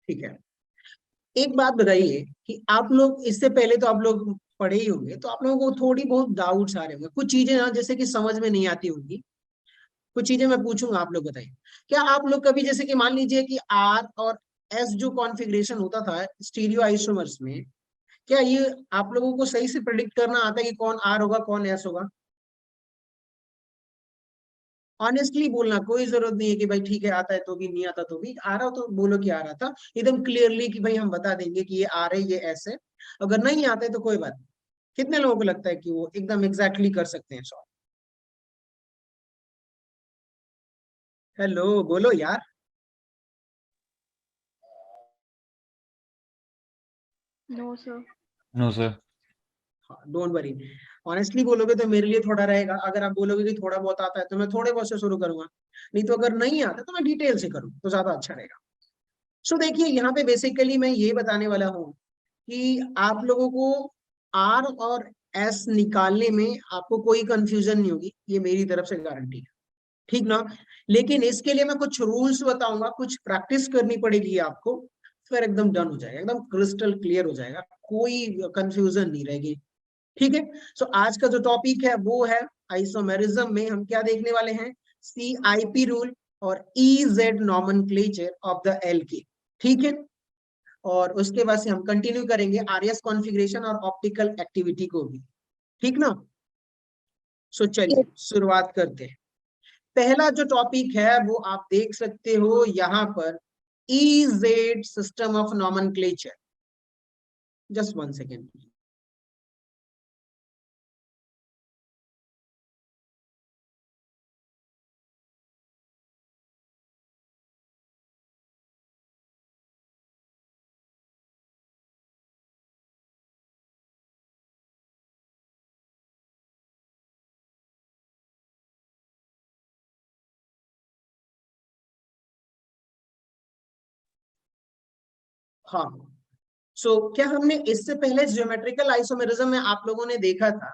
ठीक है, एक बात बताइए कि आप लोग इससे पहले तो आप लोग पढ़े ही होंगे, तो आप लोगों को थोड़ी बहुत डाउट्स आ रहे होंगे, कुछ चीजें ना जैसे कि समझ में नहीं आती होंगी, कुछ चीजें मैं पूछूंगा, आप लोग बताइए। क्या आप लोग कभी जैसे कि मान लीजिए कि आर और एस जो कॉन्फ़िगरेशन होता था स्टीरियो आइसोमर्स में, क्या ये आप लोगों को सही से प्रिडिक्ट करना आता है कि कौन आर होगा कौन एस होगा? ऑनेस्टली बोलना, कोई जरूरत नहीं है कि भाई ठीक है आता है तो भी, नहीं आता तो भी, आ रहा हो तो बोलो कि आ रहा था, एकदम क्लियरली कि भाई हम बता देंगे कि ये आ रहे ये ऐसे। अगर नहीं आते तो कोई बात नहीं। कितने लोगों को लगता है कि वो एकदम एग्जैक्टली कर सकते हैं सॉल्व? हेलो बोलो यार। No sir. No sir. हाँ डोंट वरी, ऑनेस्टली बोलोगे तो मेरे लिए थोड़ा रहेगा, अगर आप बोलोगे कि थोड़ा बहुत आता है तो मैं थोड़े बहुत से शुरू करूंगा, नहीं तो अगर नहीं आता तो मैं डिटेल से करूँ तो ज्यादा अच्छा रहेगा। सो देखिए यहाँ पे बेसिकली मैं ये बताने वाला हूँ कि आप लोगों को आर और एस निकालने में आपको कोई कंफ्यूजन नहीं होगी, ये मेरी तरफ से गारंटी है, ठीक ना? लेकिन इसके लिए मैं कुछ रूल्स बताऊंगा, कुछ प्रैक्टिस करनी पड़ेगी आपको, फिर एकदम डन हो जाएगा, एकदम क्रिस्टल क्लियर हो जाएगा, कोई कंफ्यूजन नहीं रहेगी। ठीक है, सो आज का जो टॉपिक है वो है आइसोमेरिज्म में हम क्या देखने वाले हैं, CIP रूल और EZ nomenclature of the alkene. ठीक है, और उसके बाद से हम कंटिन्यू करेंगे RS कॉन्फ़िगरेशन और ऑप्टिकल एक्टिविटी को भी, ठीक ना? सो चलिए शुरुआत करते हैं। पहला जो टॉपिक है वो आप देख सकते हो यहाँ पर, EZ system of nomenclature. Just 1 second. हाँ, सो क्या हमने इससे पहले ज्योमेट्रिकल आइसोमेरिज्म में आप लोगों ने देखा था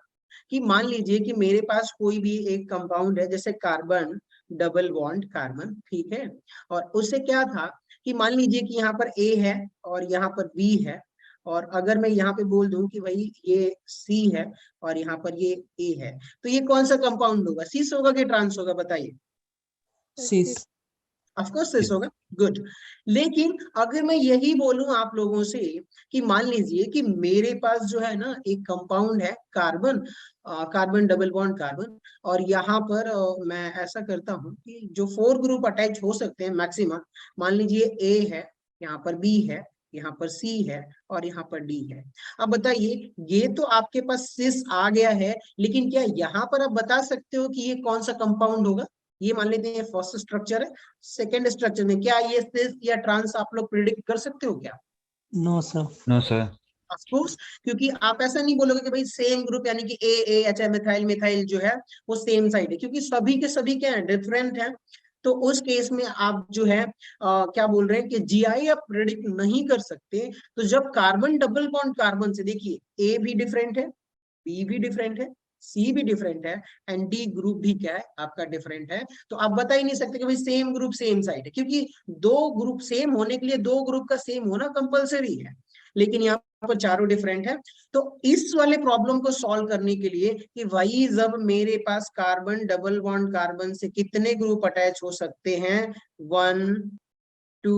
कि मान लीजिए कि मेरे पास कोई भी एक कंपाउंड है, जैसे कार्बन डबल बॉन्ड कार्बन, ठीक है, और उससे क्या था कि मान लीजिए कि यहाँ पर A है और यहाँ पर B है, और अगर मैं यहाँ पे बोल दूं कि भाई ये C है और यहाँ पर ये A है, तो ये कौन सा कंपाउंड होगा, सिस होगा कि ट्रांस होगा बताइए? सिस। ऑफ कोर्स सिस होगा, गुड। लेकिन अगर मैं यही बोलूं आप लोगों से कि मान लीजिए कि मेरे पास जो है ना एक कंपाउंड है carbon, carbon double bond carbon, और यहाँ पर मैं ऐसा करता हूँ कि जो 4 ग्रुप अटैच हो सकते हैं मैक्सिमम, मान लीजिए A है, यहाँ पर B है, यहाँ पर C है और यहाँ पर D है। अब बताइए, ये तो आपके पास सिस आ गया है, लेकिन क्या यहाँ पर आप बता सकते हो कि ये कौन सा कंपाउंड होगा? ये मान लेते हैं फर्स्ट स्ट्रक्चर है, सेकेंड स्ट्रक्चर में क्या ये सिस या ट्रांस आप लोग प्रिडिक्ट कर सकते हो क्या? No sir. No sir. Of course, क्योंकि आप ऐसा नहीं बोलोगे कि भाई सेम ग्रुप, यानी कि ए एच मिथाइल मिथाइल जो है वो सेम साइड है, क्योंकि सभी के सभी क्या है, डिफरेंट है। तो उस केस में आप जो है क्या बोल रहे हैं कि GI आप प्रिडिक्ट नहीं कर सकते। तो जब कार्बन डबल बॉन्ड कार्बन से, देखिए A भी डिफरेंट है, B भी डिफरेंट है, C भी डिफरेंट है, एंड D ग्रुप भी क्या है आपका डिफरेंट है, तो आप बता ही नहीं सकते कि भाई सेम ग्रुप सेम साइड है, क्योंकि दो ग्रुप सेम होने के लिए दो ग्रुप का सेम होना कंपलसरी है, लेकिन यहाँ पर चारों डिफरेंट है। तो इस वाले प्रॉब्लम को सॉल्व करने के लिए कि भाई जब मेरे पास कार्बन डबल बॉन्ड कार्बन से कितने ग्रुप अटैच हो सकते हैं, 1 2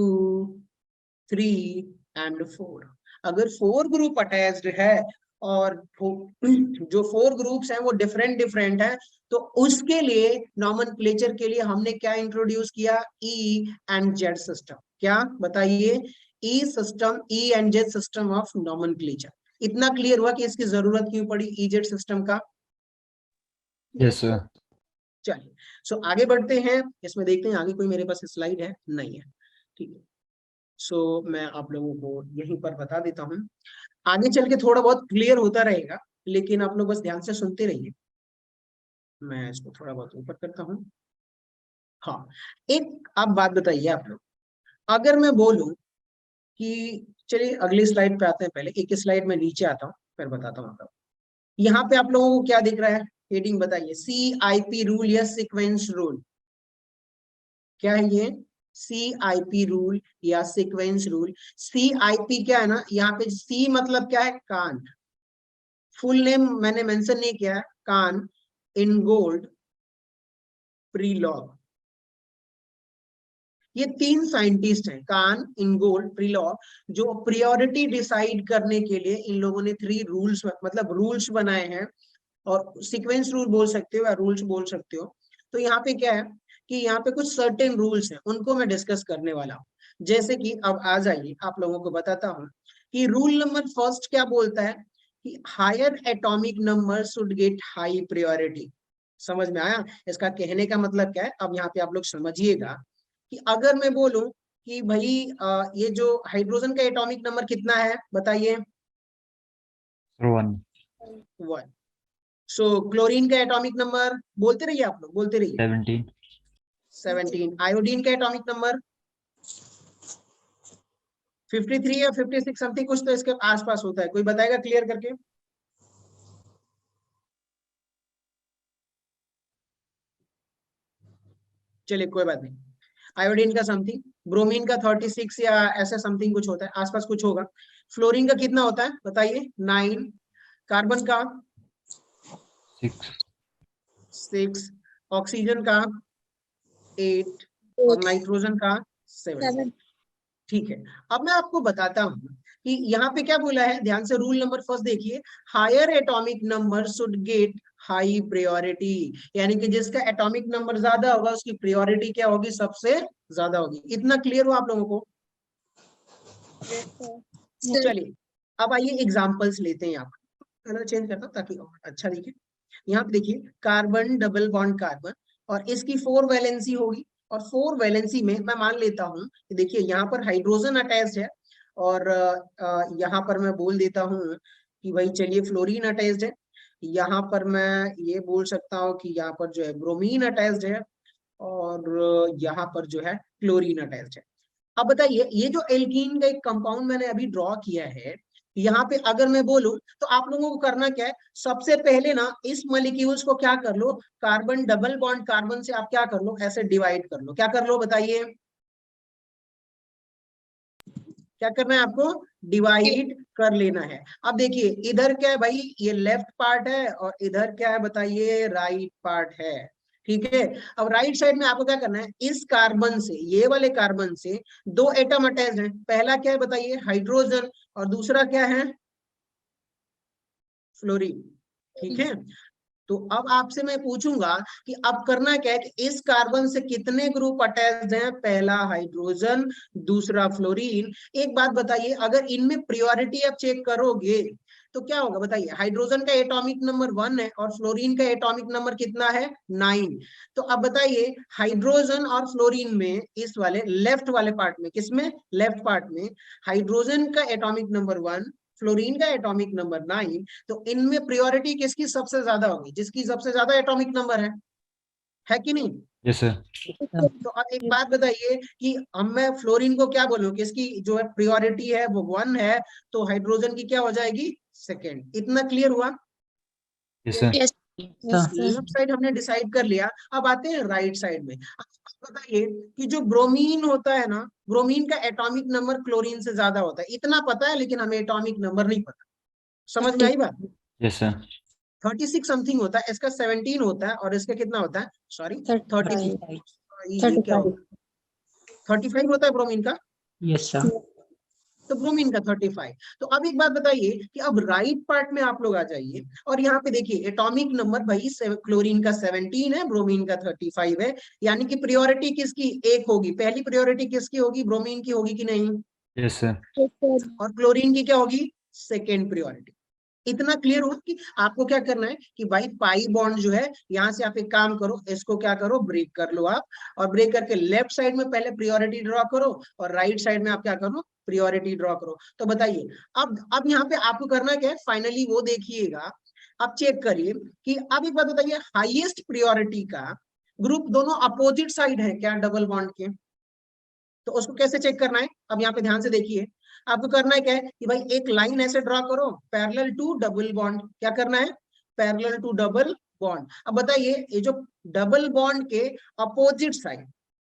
3 एंड 4, अगर 4 ग्रुप अटैच्ड है और जो 4 ग्रुप्स हैं वो डिफरेंट डिफरेंट है, तो उसके लिए नॉमेनक्लेचर के लिए हमने क्या इंट्रोड्यूस किया, E एंड Z सिस्टम। क्या बताइए, E system, E and Z system of nomenclature. इतना क्लियर हुआ कि इसकी जरूरत क्यों पड़ी EZ सिस्टम का? Yes sir. चलिए, सो आगे बढ़ते हैं, इसमें देखते हैं आगे कोई मेरे पास स्लाइड है, नहीं है, ठीक है। सो मैं आप लोगों को यहीं पर बता देता हूँ, आगे चल के थोड़ा बहुत क्लियर होता रहेगा, लेकिन आप लोग बस ध्यान से सुनते रहिए। मैं इसको थोड़ा बहुत ऊपर करता हूँ। हाँ, एक आप बात बताइए आप लोग, अगर मैं बोलूं कि चलिए अगली स्लाइड पे आते हैं, पहले एक स्लाइड में नीचे आता हूँ फिर बताता हूँ आपको। यहाँ पे आप लोगों को क्या दिख रहा है, हेडिंग बताइए, CIP रूल या सीक्वेंस रूल, क्या है ये? CIP रूल या सीक्वेंस रूल। CIP क्या है ना, यहाँ पे C मतलब क्या है, कान, फुल नेम मैंने मेंशन नहीं किया है, कान इनगोल्ड प्रीलॉग। ये 3 साइंटिस्ट हैं, कान, इनगोल्ड, प्रीलॉग, जो प्रायोरिटी डिसाइड करने के लिए इन लोगों ने 3 रूल्स मतलब रूल्स बनाए हैं, और सीक्वेंस रूल बोल सकते हो या रूल्स बोल सकते हो। तो यहाँ पे क्या है कि यहाँ पे कुछ सर्टेन रूल्स हैं, उनको मैं डिस्कस करने वाला हूँ। जैसे कि अब आ जाइए, आप लोगों को बताता हूँ कि रूल नंबर फर्स्ट क्या बोलता है कि higher atomic number should get high priority. समझ में आया? इसका कहने का मतलब क्या है, अब यहाँ पे आप लोग समझिएगा कि अगर मैं बोलूं कि भाई ये जो हाइड्रोजन का एटॉमिक नंबर कितना है बताइए, 1. 1। सो क्लोरीन का एटॉमिक नंबर बोलते रहिए, आप लोग बोलते रहिए, 17. 17। आयोडीन का एटॉमिक नंबर 53 या 56 समथिंग, कुछ तो इसके आसपास होता है, कोई बताएगा क्लियर करके? चलिए कोई बात नहीं। आयोडीन का समथिंग, ब्रोमीन का 36 या ऐसा समथिंग कुछ होता है, आसपास कुछ होगा। फ्लोरीन का कितना होता है बताइए? 9। कार्बन का 6. 6। ऑक्सीजन का 8 और नाइट्रोजन का 7। ठीक है, अब मैं आपको बताता हूँ कि यहाँ पे क्या बोला है, ध्यान से रूल नंबर फर्स्ट देखिए, higher atomic number should get high priority, यानी कि जिसका एटॉमिक नंबर ज्यादा होगा उसकी प्रायोरिटी क्या होगी, सबसे ज्यादा होगी। इतना क्लियर हुआ आप लोगों को? चलिए अब आइए एग्जांपल्स लेते हैं। यहाँ पर कलर चेंज करता हूँ ताकि और अच्छा दिखे। यहाँ पे देखिए, कार्बन डबल बॉन्ड कार्बन, और इसकी 4 वैलेंसी होगी, और 4 वैलेंसी में मैं मान लेता हूँ कि देखिए यहाँ पर हाइड्रोजन अटैच्ड है, और यहाँ पर मैं बोल देता हूँ कि भाई चलिए फ्लोरीन अटैच्ड है। यहाँ पर मैं ये बोल सकता हूँ कि यहाँ पर जो है ब्रोमीन अटैच्ड है, और यहाँ पर जो है क्लोरीन अटैच्ड है। अब बताइए, ये जो एल्कीन का एक कंपाउंड मैंने अभी ड्रॉ किया है, यहाँ पे अगर मैं बोलूं तो आप लोगों को करना क्या है, सबसे पहले ना इस मॉलिक्यूल्स को क्या कर लो, कार्बन डबल बॉन्ड कार्बन से आप क्या कर लो, ऐसे डिवाइड कर लो। क्या कर लो बताइए, क्या करना है आपको? डिवाइड कर लेना है। अब देखिए इधर क्या है भाई, ये लेफ्ट पार्ट है, और इधर क्या है बताइए, राइट पार्ट है। ठीक है, अब राइट साइड में आपको क्या करना है, इस कार्बन से, ये वाले कार्बन से 2 एटम अटैच है। पहला क्या है बताइए, हाइड्रोजन, और दूसरा क्या है, फ्लोरीन। ठीक है, तो अब आपसे मैं पूछूंगा कि अब करना क्या है कि इस कार्बन से कितने ग्रुप अटैच्ड हैं, पहला हाइड्रोजन, दूसरा फ्लोरीन। एक बात बताइए, अगर इनमें प्रायोरिटी आप चेक करोगे तो क्या होगा बताइए, हाइड्रोजन का एटॉमिक नंबर 1 है और फ्लोरीन का एटॉमिक नंबर कितना है, 9। तो अब बताइए हाइड्रोजन और फ्लोरीन में, इस वाले लेफ्ट वाले पार्ट में, किसमें, लेफ्ट पार्ट में, हाइड्रोजन का एटॉमिक नंबर 1, फ्लोरीन का एटॉमिक नंबर 9, तो इनमें प्रायोरिटी किसकी सबसे ज्यादा होगी, जिसकी सबसे ज्यादा एटॉमिक नंबर है कि नहीं? Yes, sir. तो अब एक बात बताइए कि अब मैं फ्लोरीन को क्या बोलूं कि इसकी जो है प्रायोरिटी है वो 1 है, तो हाइड्रोजन की क्या हो जाएगी, सेकंड। इतना क्लियर हुआ? Yes, sir. लेफ्ट साइड हमने डिसाइड कर लिया, अब आते हैं राइट साइड में। अब बताइए कि जो ब्रोमीन होता है ना, ब्रोमीन का एटॉमिक नंबर क्लोरीन से ज्यादा होता है, इतना पता है, लेकिन हमें एटॉमिक नंबर नहीं पता। समझ में आई बात? Yes, sir. 36 समथिंग होता है, इसका 17 होता है, और इसका कितना होता है, सॉरी 34, ये क्या होगा, 35 होता है ब्रोमीन का। Yes sir. तो ब्रोमीन का 35। तो अब एक बात बताइए कि अब राइट पार्ट में आप लोग आ जाइए, और यहाँ पे देखिए एटॉमिक नंबर भाई क्लोरीन का 17 है, ब्रोमीन का 35 है, यानी कि प्रायोरिटी किसकी एक होगी, पहली प्रायोरिटी किसकी होगी, ब्रोमीन की होगी कि नहीं, Yes, sir. और क्लोरीन की क्या होगी, सेकेंड प्रायोरिटी। इतना क्लियर हुआ कि आपको क्या करना है कि भाई पाई बॉन्ड जो है, यहां से आप एक काम करो, इसको क्या करो, ब्रेक कर लो आप, और ब्रेक करके लेफ्ट साइड में पहले प्रायोरिटी ड्रॉ करो, और राइट साइड में आप क्या करो, प्रायोरिटी ड्रॉ करो। तो बताइए अब यहाँ पे आपको करना क्या है, फाइनली वो देखिएगा, अब चेक करिए कि अब एक बात बताइए, हाईएस्ट प्रायोरिटी का ग्रुप दोनों अपोजिट साइड है क्या, डबल बॉन्ड के? तो उसको कैसे चेक करना है, अब यहाँ पे ध्यान से देखिए, आपको करना है क्या है कि भाई एक लाइन ऐसे ड्रॉ करो, पैरेलल टू डबल बॉन्ड। क्या करना है, पैरेलल टू डबल बॉन्ड। अब बताइए ये जो डबल बॉन्ड के अपोजिट साइड,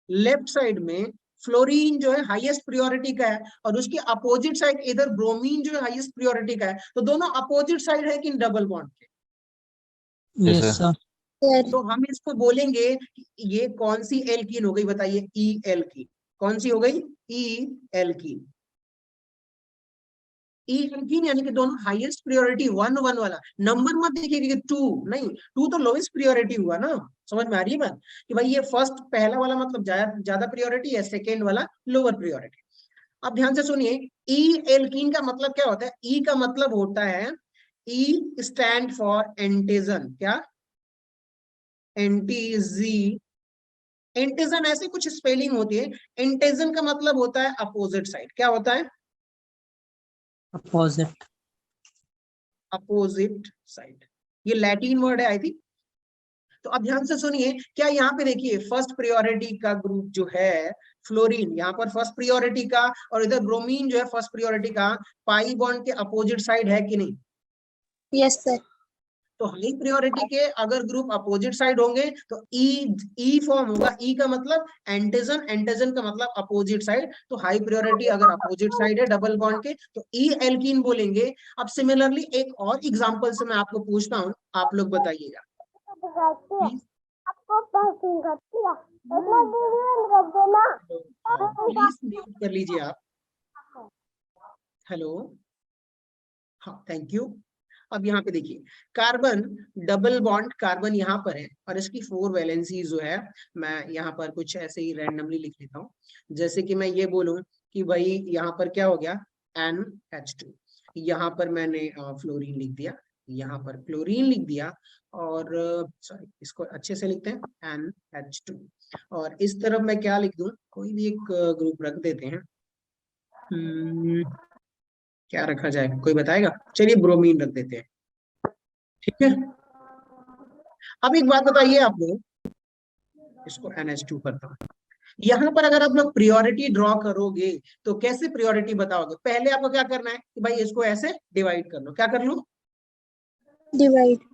लेफ्ट साइड में फ्लोरीन जो है हाईएस्ट प्रियोरिटी का है और उसकी अपोजिट साइड इधर ब्रोमीन जो है हाईएस्ट प्रियोरिटी का है, तो दोनों अपोजिट साइड है कि डबल बॉन्ड के? Yes, Yes, sir. sir. तो हम इसको बोलेंगे कि ये कौन सी एल्कीन हो गई, बताइए? ई एल्कीन। कौन सी हो गई? ई एल्कीन। ई एल्कीन यानी कि दोनों हाईएस्ट प्रियोरिटी 1 1 वाला नंबर मत देखिए कि 2 नहीं, 2 तो लोवेस्ट प्रियोरिटी हुआ ना। समझ में आ रही है बात कि भाई ये फर्स्ट पहला वाला मतलब ज्यादा प्रियोरिटी है, सेकेंड वाला लोअर प्रियोरिटी। अब ध्यान से सुनिए, ई एल्कीन का मतलब क्या होता है? ई का मतलब होता है, ई स्टैंड फॉर एंटीजन। क्या? एंटीजी। एंटीजन ऐसे कुछ स्पेलिंग होती है। एंटीजन का मतलब होता है अपोजिट साइड। क्या होता है? Opposite. Opposite side. ये लैटिन वर्ड है आई थिंक। तो अब ध्यान से सुनिए, क्या यहाँ पे देखिए फर्स्ट प्रियोरिटी का ग्रुप जो है फ्लोरीन, यहाँ पर फर्स्ट प्रियोरिटी का, और इधर ब्रोमीन जो है फर्स्ट प्रियोरिटी का, पाई बॉन्ड के अपोजिट साइड है कि नहीं? Yes, sir. तो हाई प्रियोरिटी के अगर ग्रुप अपोजिट साइड होंगे तो ई फॉर्म होगा। ई का मतलब एंटीजन, एंटीजन का मतलब अपोजिट साइड। तो हाई प्रियोरिटी अगर अपोजिट साइड है डबल बॉन्ड के तो ई एल्कीन बोलेंगे। अब सिमिलरली एक और एग्जांपल से मैं आपको पूछता हूँ, आप लोग बताइएगा प्लीज। प्लीज म्यूट कर लीजिए आप। हेलो, हाँ थैंक यू। अब यहाँ पे देखिए, कार्बन डबल बॉन्ड, कार्बन यहाँ पर है और इसकी 4 वैलेंसी जो है, मैं यहाँ पर कुछ ऐसे ही रैंडमली लिख लेता हूँ। जैसे कि मैं ये बोलूं कि भाई यहाँ पर क्या हो गया, NH2। यहाँ पर मैंने फ्लोरीन लिख दिया, यहाँ पर क्लोरीन लिख दिया, और सॉरी इसको अच्छे से लिखते हैं NH2। और इस तरफ मैं क्या लिख दूं, कोई भी एक ग्रुप रख देते हैं। क्या रखा जाए, कोई बताएगा? चलिए ब्रोमीन रख देते हैं, ठीक है। अब एक बात बताइए आप लोग, इसको NH2 करता हूँ। यहाँ पर अगर आप लोग प्रियोरिटी ड्रॉ करोगे तो कैसे प्रियोरिटी बताओगे? पहले आपको क्या करना है कि भाई इसको ऐसे डिवाइड कर लो। क्या कर लो? Divide.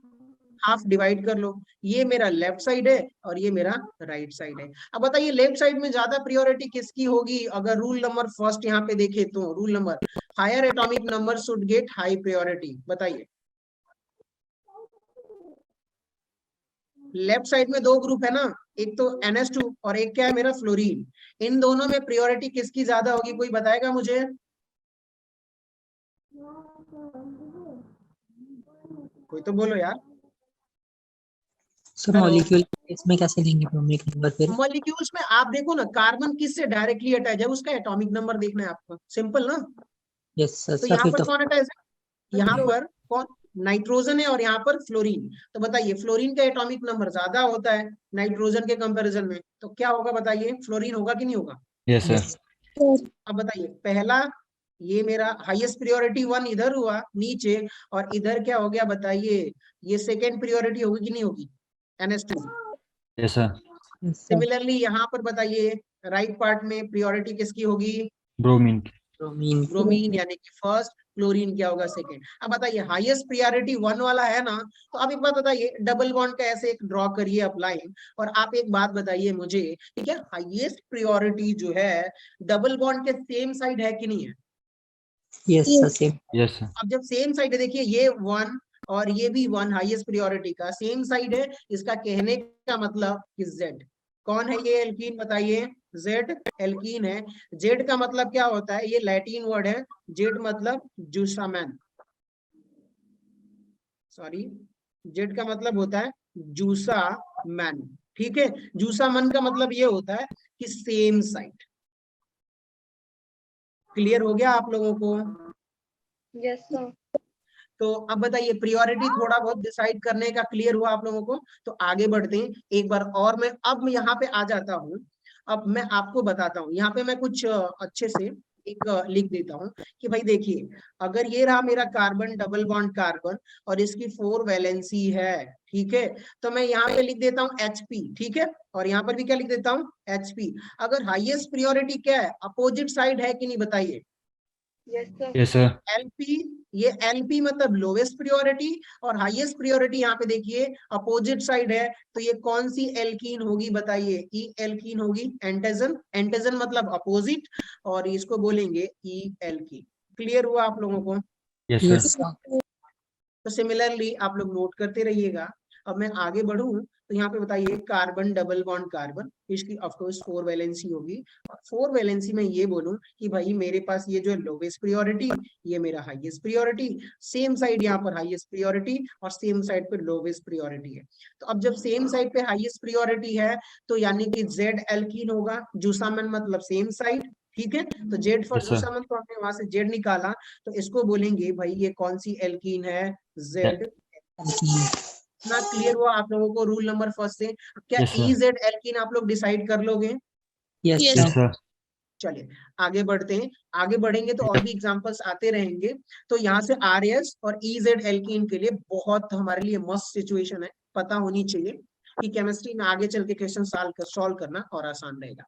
हाफ डिवाइड कर लो। ये मेरा लेफ्ट साइड है और ये मेरा राइट साइड है। अब बताइए लेफ्ट साइड में ज्यादा प्रियोरिटी किसकी होगी? अगर रूल नंबर फर्स्ट यहाँ पे देखे तो rule number, higher atomic number should get high priority. बताइए, लेफ्ट साइड में 2 ग्रुप है ना, एक तो NH2 और एक क्या है मेरा फ्लोरीन। इन दोनों में प्रियोरिटी किसकी ज्यादा होगी? कोई बताएगा मुझे? कोई तो बोलो यार। सर हेलो, मॉलिक्यूल इसमें कैसे लेंगे एटॉमिक नंबर फिर? मॉलिक्यूल्स में आप देखो ना, कार्बन किससे डायरेक्टली अटैच है, उसका एटॉमिक नंबर देखना है आपको, सिंपल ना। Yes sir. तो सर यहाँ फिर पर तो कौन अटैच है? यहाँ पर कौन? नाइट्रोजन है और यहाँ पर फ्लोरीन। तो बताइए फ्लोरीन का एटॉमिक नंबर ज्यादा होता है नाइट्रोजन के कंपैरिजन में, तो क्या होगा बताइए? फ्लोरीन होगा कि नहीं होगा? Yes, sir. यस अब बताइए, पहला ये मेरा हाईएस्ट प्रियोरिटी 1 इधर हुआ नीचे, और इधर क्या हो गया बताइए? ये सेकेंड प्रियोरिटी होगी कि नहीं होगी? NH2। Yes, sir. Sir. Similarly यहाँ पर बताइए राइट पार्ट में प्रियोरिटी किसकी होगी? Bromine. ब्रोमीन। ब्रोमीन यानी कि फर्स्ट, क्लोरीन क्या होगा? सेकेंड। अब बताइए हाईएस्ट प्रियोरिटी 1 वाला है ना, तो अब एक बात बताइए, डबल बॉन्ड का ऐसे एक ड्रॉ करिए आप लाइन, और आप एक बात बताइए मुझे, ठीक है, हाईएस्ट प्रियोरिटी जो है डबल बॉन्ड के सेम साइड है कि नहीं है? Yes sir same. Yes, sir. अब जब सेम साइड है, देखिए ये 1 और ये भी 1 हाईएस्ट प्रियोरिटी का सेम साइड है, इसका कहने का मतलब कि Z। कौन है ये एल्कीन? बताइए। Z एल्कीन है। Z का मतलब क्या होता है? ये लैटिन वर्ड है। Z मतलब जूसामैन, सॉरी, Z का मतलब होता है जूसा मैन, ठीक है। जूसा मन का मतलब ये होता है कि सेम साइड। क्लियर हो गया आप लोगों को? Yes sir. तो अब बताइए प्रियोरिटी थोड़ा बहुत डिसाइड करने का क्लियर हुआ आप लोगों को? तो आगे बढ़ते हैं एक बार और। मैं अब यहाँ पे आ जाता हूँ, अब मैं आपको बताता हूँ। यहाँ पे मैं कुछ अच्छे से एक लिख देता हूँ कि भाई देखिए, अगर ये रहा मेरा कार्बन, डबल बॉन्ड कार्बन, और इसकी 4 वैलेंसी है, ठीक है, तो मैं यहाँ पे लिख देता हूँ HP, ठीक है, और यहाँ पर भी क्या लिख देता हूँ? HP। अगर हाईएस्ट प्रियोरिटी क्या है? अपोजिट साइड है कि नहीं बताइए? Yes, sir. Yes, sir. LP, ये एलपी मतलब लोवेस्ट प्रियोरिटी, और हाईएस्ट प्रियोरिटी यहाँ पे देखिए अपोजिट साइड है, तो ये कौन सी एल्कीन होगी बताइए? ई एल्कीन होगी, एंटेजन, एंटेजन मतलब अपोजिट, और इसको बोलेंगे ई एल्कीन। क्लियर हुआ आप लोगों को? Yes, Yes, sir. sir. तो सिमिलरली आप लोग नोट करते रहिएगा। अब मैं आगे बढ़ूं तो यहाँ पे बताइए कार्बन डबल बॉन्ड कार्बन, इसकी ऑफकोर्स 4 वैलेंसी होगी। 4 वैलेंसी में ये बोलूं कि भाई मेरे पास ये जो है लोवेस्ट प्रियोरिटी, ये मेरा हाईएस्ट प्रियोरिटी, सेम साइड यहाँ पर हाईएस्ट प्रियोरिटी और सेम साइड पे लोवेस्ट प्रियोरिटी है। तो अब जब सेम साइड पे हाईएस्ट प्रियोरिटी है तो यानी कि जेड एल्कीन होगा, जूसामन मतलब सेम साइड, ठीक है। तो जेड फॉर Yes, sir. जूसामन, तो हमने वहां से जेड निकाला, तो इसको बोलेंगे भाई ये कौन सी एल्कीन है? जेड। ना क्लियर हुआ आप लोगों को रूल नंबर फर्स्ट से? क्या Yes, sir. E Z alkene आप लोग डिसाइड कर लोगे? Yes, Yes, sir. sir. चलिए आगे बढ़ते हैं। आगे बढ़ेंगे तो और भी एग्जांपल्स आते रहेंगे। तो यहाँ से आर एस और ई जेड एल्कीन के लिए बहुत हमारे लिए मस्त सिचुएशन है, पता होनी चाहिए कि केमिस्ट्री में आगे चल के क्वेश्चन सॉल्व करना और आसान रहेगा।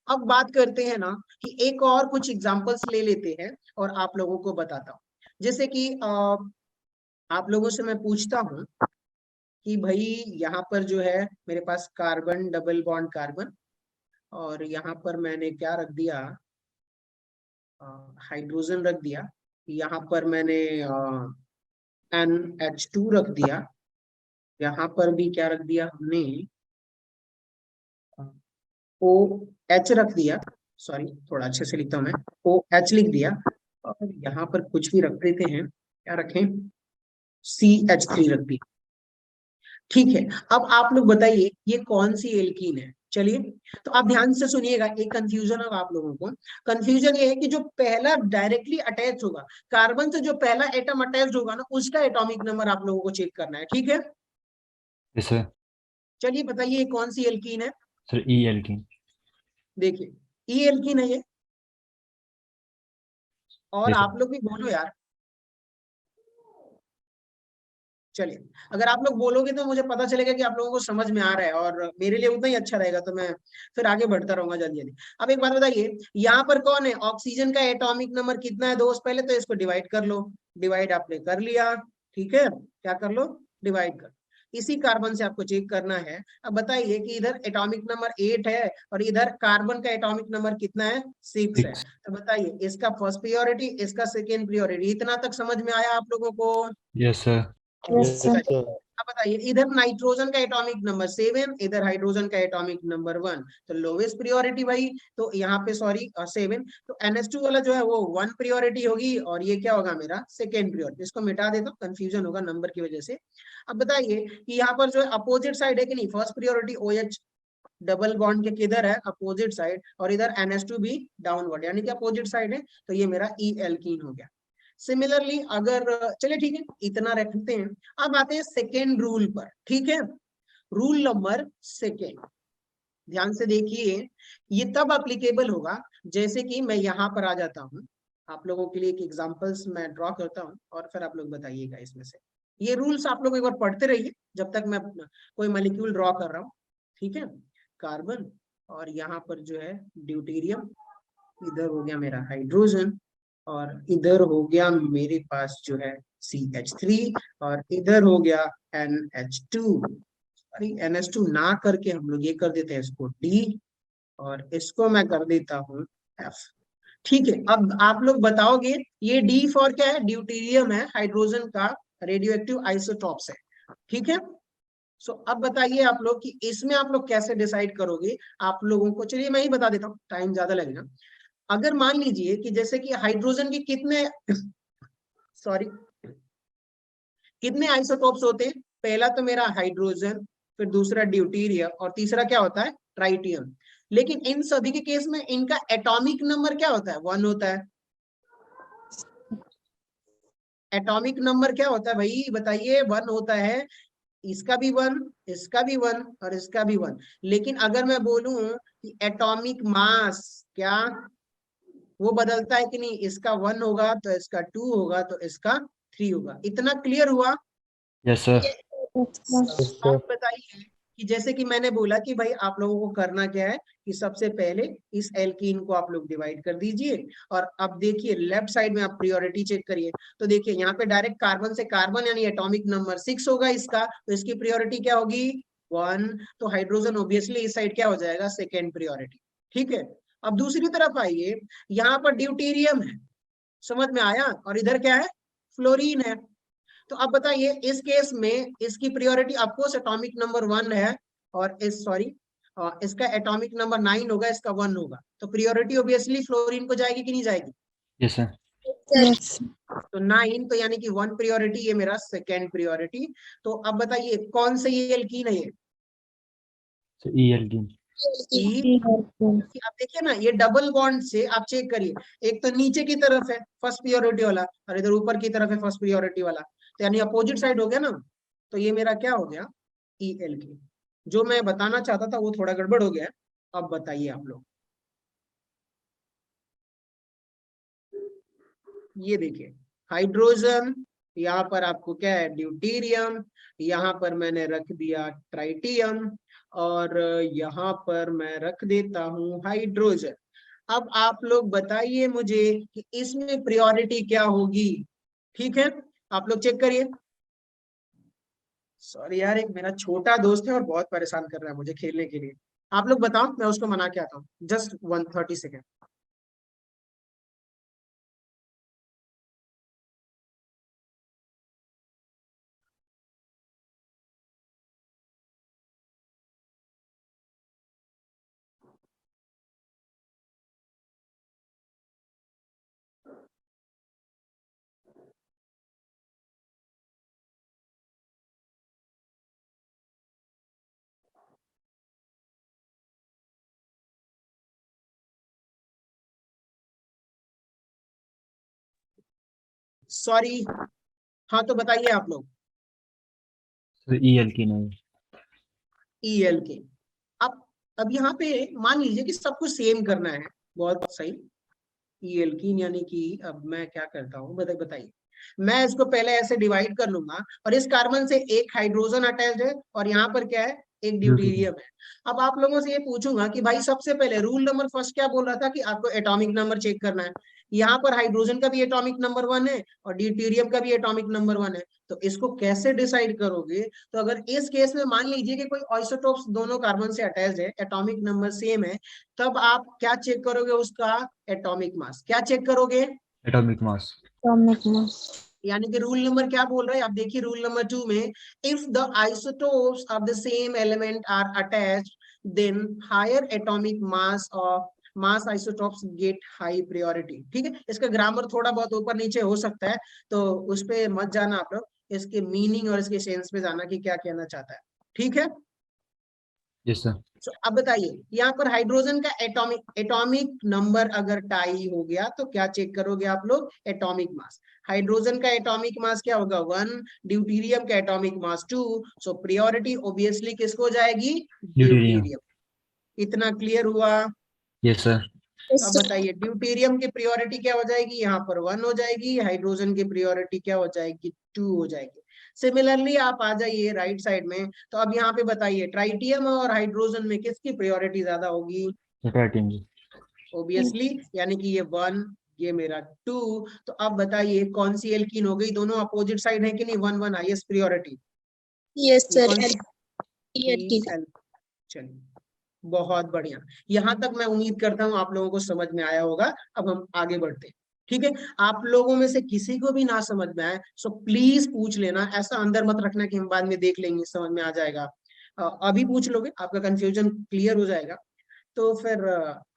अब बात करते हैं ना कि एक और कुछ एग्जांपल्स ले लेते हैं और आप लोगों को बताता हूँ। जैसे कि आप लोगों से मैं पूछता हूँ कि भाई यहाँ पर जो है मेरे पास कार्बन डबल बॉन्ड कार्बन, और यहाँ पर मैंने क्या रख दिया? हाइड्रोजन रख दिया। यहाँ पर मैंने NH2 रख दिया। यहाँ पर भी क्या रख दिया हमने? OH रख दिया। सॉरी, थोड़ा अच्छे से लिखता हूँ मैं, OH लिख दिया। और यहाँ पर कुछ भी रख देते हैं, क्या रखें? CH3 रख दिया। ठीक है, अब आप लोग बताइए ये कौन सी एल्कीन है? चलिए, तो आप ध्यान से सुनिएगा, एक कंफ्यूजन है आप लोगों को। कंफ्यूजन ये है कि जो पहला डायरेक्टली अटैच होगा, कार्बन से जो पहला एटम अटैच होगा ना, उसका एटॉमिक नंबर आप लोगों को चेक करना है, ठीक है? Yes, sir. चलिए बताइए ये कौन सी एल्कीन है? Sir, E alkene. देखिए ई एल्कीन है ये, और Yes, sir. आप लोग भी बोलो यार। चलिए, अगर आप लोग बोलोगे तो मुझे पता चलेगा कि आप लोगों को समझ में आ रहा है, और मेरे लिए उतना ही अच्छा रहेगा, तो मैं फिर आगे बढ़ता रहूंगा जल्दी जल्दी। अब एक बात बताइए, यहाँ पर कौन है? ऑक्सीजन का एटॉमिक नंबर कितना है दोस्त? पहले तो इसको डिवाइड कर लो। डिवाइड आपने कर लिया, ठीक है, क्या कर लो? डिवाइड कर। इसी कार्बन से आपको चेक करना है। अब बताइए कि इधर एटॉमिक नंबर 8 है और इधर कार्बन का एटॉमिक नंबर कितना है? 6 है। 6. तो बताइए इसका फर्स्ट प्रियोरिटी, इसका सेकेंड प्रियोरिटी। इतना तक समझ में आया आप लोगों को? Yes, sir. Yes, sir. अब बताइए इधर नाइट्रोजन का एटॉमिक नंबर 7, इधर हाइड्रोजन का एटॉमिक नंबर 1, तो लोवेस्ट प्रियोरिटी भाई, तो यहाँ पे सॉरी 7, तो NH2 वाला जो है वो 1 प्रियोरिटी होगी, और ये क्या होगा मेरा? Second priority. इसको मिटा देता हूँ, कंफ्यूजन होगा नंबर की वजह से। अब बताइए कि यहाँ पर जो है अपोजिट साइड है कि नहीं? First priority OH double bond के किधर है? अपोजिट साइड, और इधर NH2 भी डाउनवर्ड, यानी कि अपोजिट साइड है, तो ये मेरा ई एल्कीन हो गया। सिमिलरली अगर, चलिए ठीक है, इतना रखते हैं। अब आते हैं सेकेंड रूल पर, ठीक है? रूल नंबर सेकेंड, ध्यान से देखिए, ये तब अप्लीकेबल होगा जैसे कि मैं यहाँ पर आ जाता हूँ, आप लोगों के लिए एक एग्जांपल्स मैं ड्रॉ करता हूँ, और फिर आप लोग बताइएगा इसमें से। ये रूल्स आप लोग एक बार पढ़ते रहिए जब तक मैं कोई मॉलिक्यूल ड्रॉ कर रहा हूँ, ठीक है? कार्बन, और यहाँ पर जो है ड्यूटेरियम, इधर हो गया मेरा हाइड्रोजन, और इधर हो गया मेरे पास जो है CH3, और इधर हो गया NH2। अरे NH2 ना करके हम लोग ये कर देते हैं इसको D, और इसको मैं कर देता हूँ F। ठीक है, अब आप लोग बताओगे ये D फॉर क्या है? ड्यूटेरियम है, हाइड्रोजन का रेडियो एक्टिव आइसोटॉप्स है, ठीक है? सो अब बताइए आप लोग कि इसमें आप लोग कैसे डिसाइड करोगे? आप लोगों को, चलिए मैं ही बता देता हूँ, टाइम ज्यादा लगेगा। अगर मान लीजिए कि जैसे कि हाइड्रोजन के कितने सॉरी कितने आइसोटोप्स होते हैं? पहला तो मेरा हाइड्रोजन, फिर दूसरा ड्यूटीरियम, और तीसरा क्या होता है? ट्राइटियम। लेकिन इन सभी के केस में इनका एटॉमिक नंबर क्या होता है? 1 होता है। एटॉमिक नंबर क्या होता है भाई बताइए? 1 होता है। इसका भी 1, इसका भी 1, और इसका भी 1। लेकिन अगर मैं बोलूं कि एटॉमिक मास, क्या वो बदलता है कि नहीं? इसका 1 होगा तो इसका 2 होगा तो इसका 3 होगा। इतना क्लियर हुआ? Yes, sir. Yes, sir. अब बताइए कि जैसे कि मैंने बोला कि भाई आप लोगों को करना क्या है कि सबसे पहले इस एल्कीन को आप लोग डिवाइड कर दीजिए, और अब देखिए लेफ्ट साइड में आप प्रियोरिटी चेक करिए, तो देखिए यहाँ पे डायरेक्ट कार्बन से कार्बन यानी एटॉमिक नंबर 6 होगा इसका, तो इसकी प्रियोरिटी क्या होगी 1, तो हाइड्रोजन ऑब्वियसली इस साइड क्या हो जाएगा सेकेंड प्रियोरिटी। ठीक है, अब दूसरी तरफ आइए, यहाँ पर ड्यूटेरियम है, समझ में आया, और इधर क्या है फ्लोरीन है। तो अब बताइए इस केस में इसकी प्रियोरिटी ऑफकोर्स एटॉमिक नंबर 1 है, और इस सॉरी इसका एटॉमिक नंबर 9 होगा, इसका 1 होगा, तो प्रियोरिटी ऑब्वियसली फ्लोरीन को जाएगी कि नहीं जाएगी। Yes sir. Yes. तो 9 तो यानी कि 1 प्रियोरिटी, ये मेरा सेकेंड प्रियोरिटी। तो अब बताइए कौन से ये एल्कीन है ये ई एल्कीन। ई। आप देखिए ना ये डबल बॉन्ड से आप चेक करिए, एक तो नीचे की तरफ है फर्स्ट प्रियोरिटी वाला, और इधर ऊपर की तरफ है फर्स्ट प्रियोरिटी वाला, तो यानी अपोजिट साइड हो गया ना, तो ये मेरा क्या हो गया ई एल्कीन। जो मैं बताना चाहता था वो थोड़ा गड़बड़ हो गया। अब बताइए आप लोग, ये देखिए हाइड्रोजन, यहाँ पर आपको क्या है ड्यूटेरियम, यहाँ पर मैंने रख दिया ट्राइटियम, और यहाँ पर मैं रख देता हूँ हाइड्रोजन। अब आप लोग बताइए मुझे कि इसमें प्रायोरिटी क्या होगी। ठीक है, आप लोग चेक करिए। सॉरी यार, एक मेरा छोटा दोस्त है और बहुत परेशान कर रहा है मुझे खेलने के लिए। आप लोग बताओ, मैं उसको मना के आता हूँ, जस्ट 130 सेकेंड। सॉरी, हाँ तो बताइए आप लोग। सर ई एल्कीन है। ई एल के। अब यहाँ पे मान लीजिए कि सब कुछ सेम करना है, बहुत सही। ई एल्कीन यानी कि अब मैं क्या करता हूँ बताइए, मैं इसको पहले ऐसे डिवाइड कर लूंगा, और इस कार्बन से एक हाइड्रोजन अटैच्ड है, और यहाँ पर क्या है एक ड्यूटेरियम है। अब आप लोगों से ये पूछूंगा कि भाई सबसे पहले रूल नंबर फर्स्ट क्या बोल रहा था कि आपको एटॉमिक नंबर चेक करना है। यहाँ पर हाइड्रोजन का भी एटॉमिक नंबर 1 है और ड्यूटेरियम का भी एटॉमिक नंबर 1 है, तो इसको कैसे डिसाइड करोगे। तो अगर इस केस में मान लीजिए कि कोई आइसोटोप्स दोनों कार्बन से अटैच्ड है, एटॉमिक नंबर सेम है, तब आप क्या चेक करोगे उसका एटॉमिक मास। क्या चेक करोगे एटॉमिक मास। यानी कि रूल नंबर क्या बोल रहा है, आप देखिए रूल नंबर 2 में, if the isotopes of the same element are attached then higher atomic mass of mass isotopes get high priority. ठीक है, इसका ग्रामर थोड़ा बहुत ऊपर नीचे हो सकता है, तो उस पे मत जाना आप लोग, इसके मीनिंग और इसके सेंस पे जाना कि क्या कहना चाहता है। ठीक है, यस सर। So, अब बताइए यहाँ पर हाइड्रोजन का एटॉमिक नंबर अगर टाई हो गया तो क्या चेक करोगे आप लोग एटॉमिक मास। हाइड्रोजन का एटॉमिक मास क्या होगा 1, ड्यूटेरियम का एटॉमिक मास 2, सो प्रायोरिटी ऑब्वियसली किसको जाएगी ड्यूटेरियम। ड्यूटेरियम। इतना क्लियर हुआ। Yes sir. अब बताइए ड्यूटेरियम की प्रायोरिटी क्या हो जाएगी, यहाँ पर 1 हो जाएगी, हाइड्रोजन की प्रायोरिटी क्या हो जाएगी 2 हो जाएगी। सिमिलरली आप आ जाइए राइट साइड में, तो अब यहाँ पे बताइए ट्राइटियम और हाइड्रोजन में किसकी प्रायोरिटी ज्यादा होगी ट्राइटियम जी। ऑब्वियसली, यानी कि ये 1 ये मेरा 2। तो अब बताइए कौन सी एल्कीन हो गई, दोनों अपोजिट साइड है कि नहीं, 1 1 हाईएस्ट प्रायोरिटी। Yes, sir. चलिए बहुत बढ़िया, यहाँ तक मैं उम्मीद करता हूँ आप लोगों को समझ में आया होगा। अब हम आगे बढ़ते हैं। ठीक है, आप लोगों में से किसी को भी ना समझ में आए सो प्लीज पूछ लेना, ऐसा अंदर मत रखना कि हम बाद में देख लेंगे समझ में आ जाएगा। अभी पूछ लोगे आपका कंफ्यूजन क्लियर हो जाएगा, तो फिर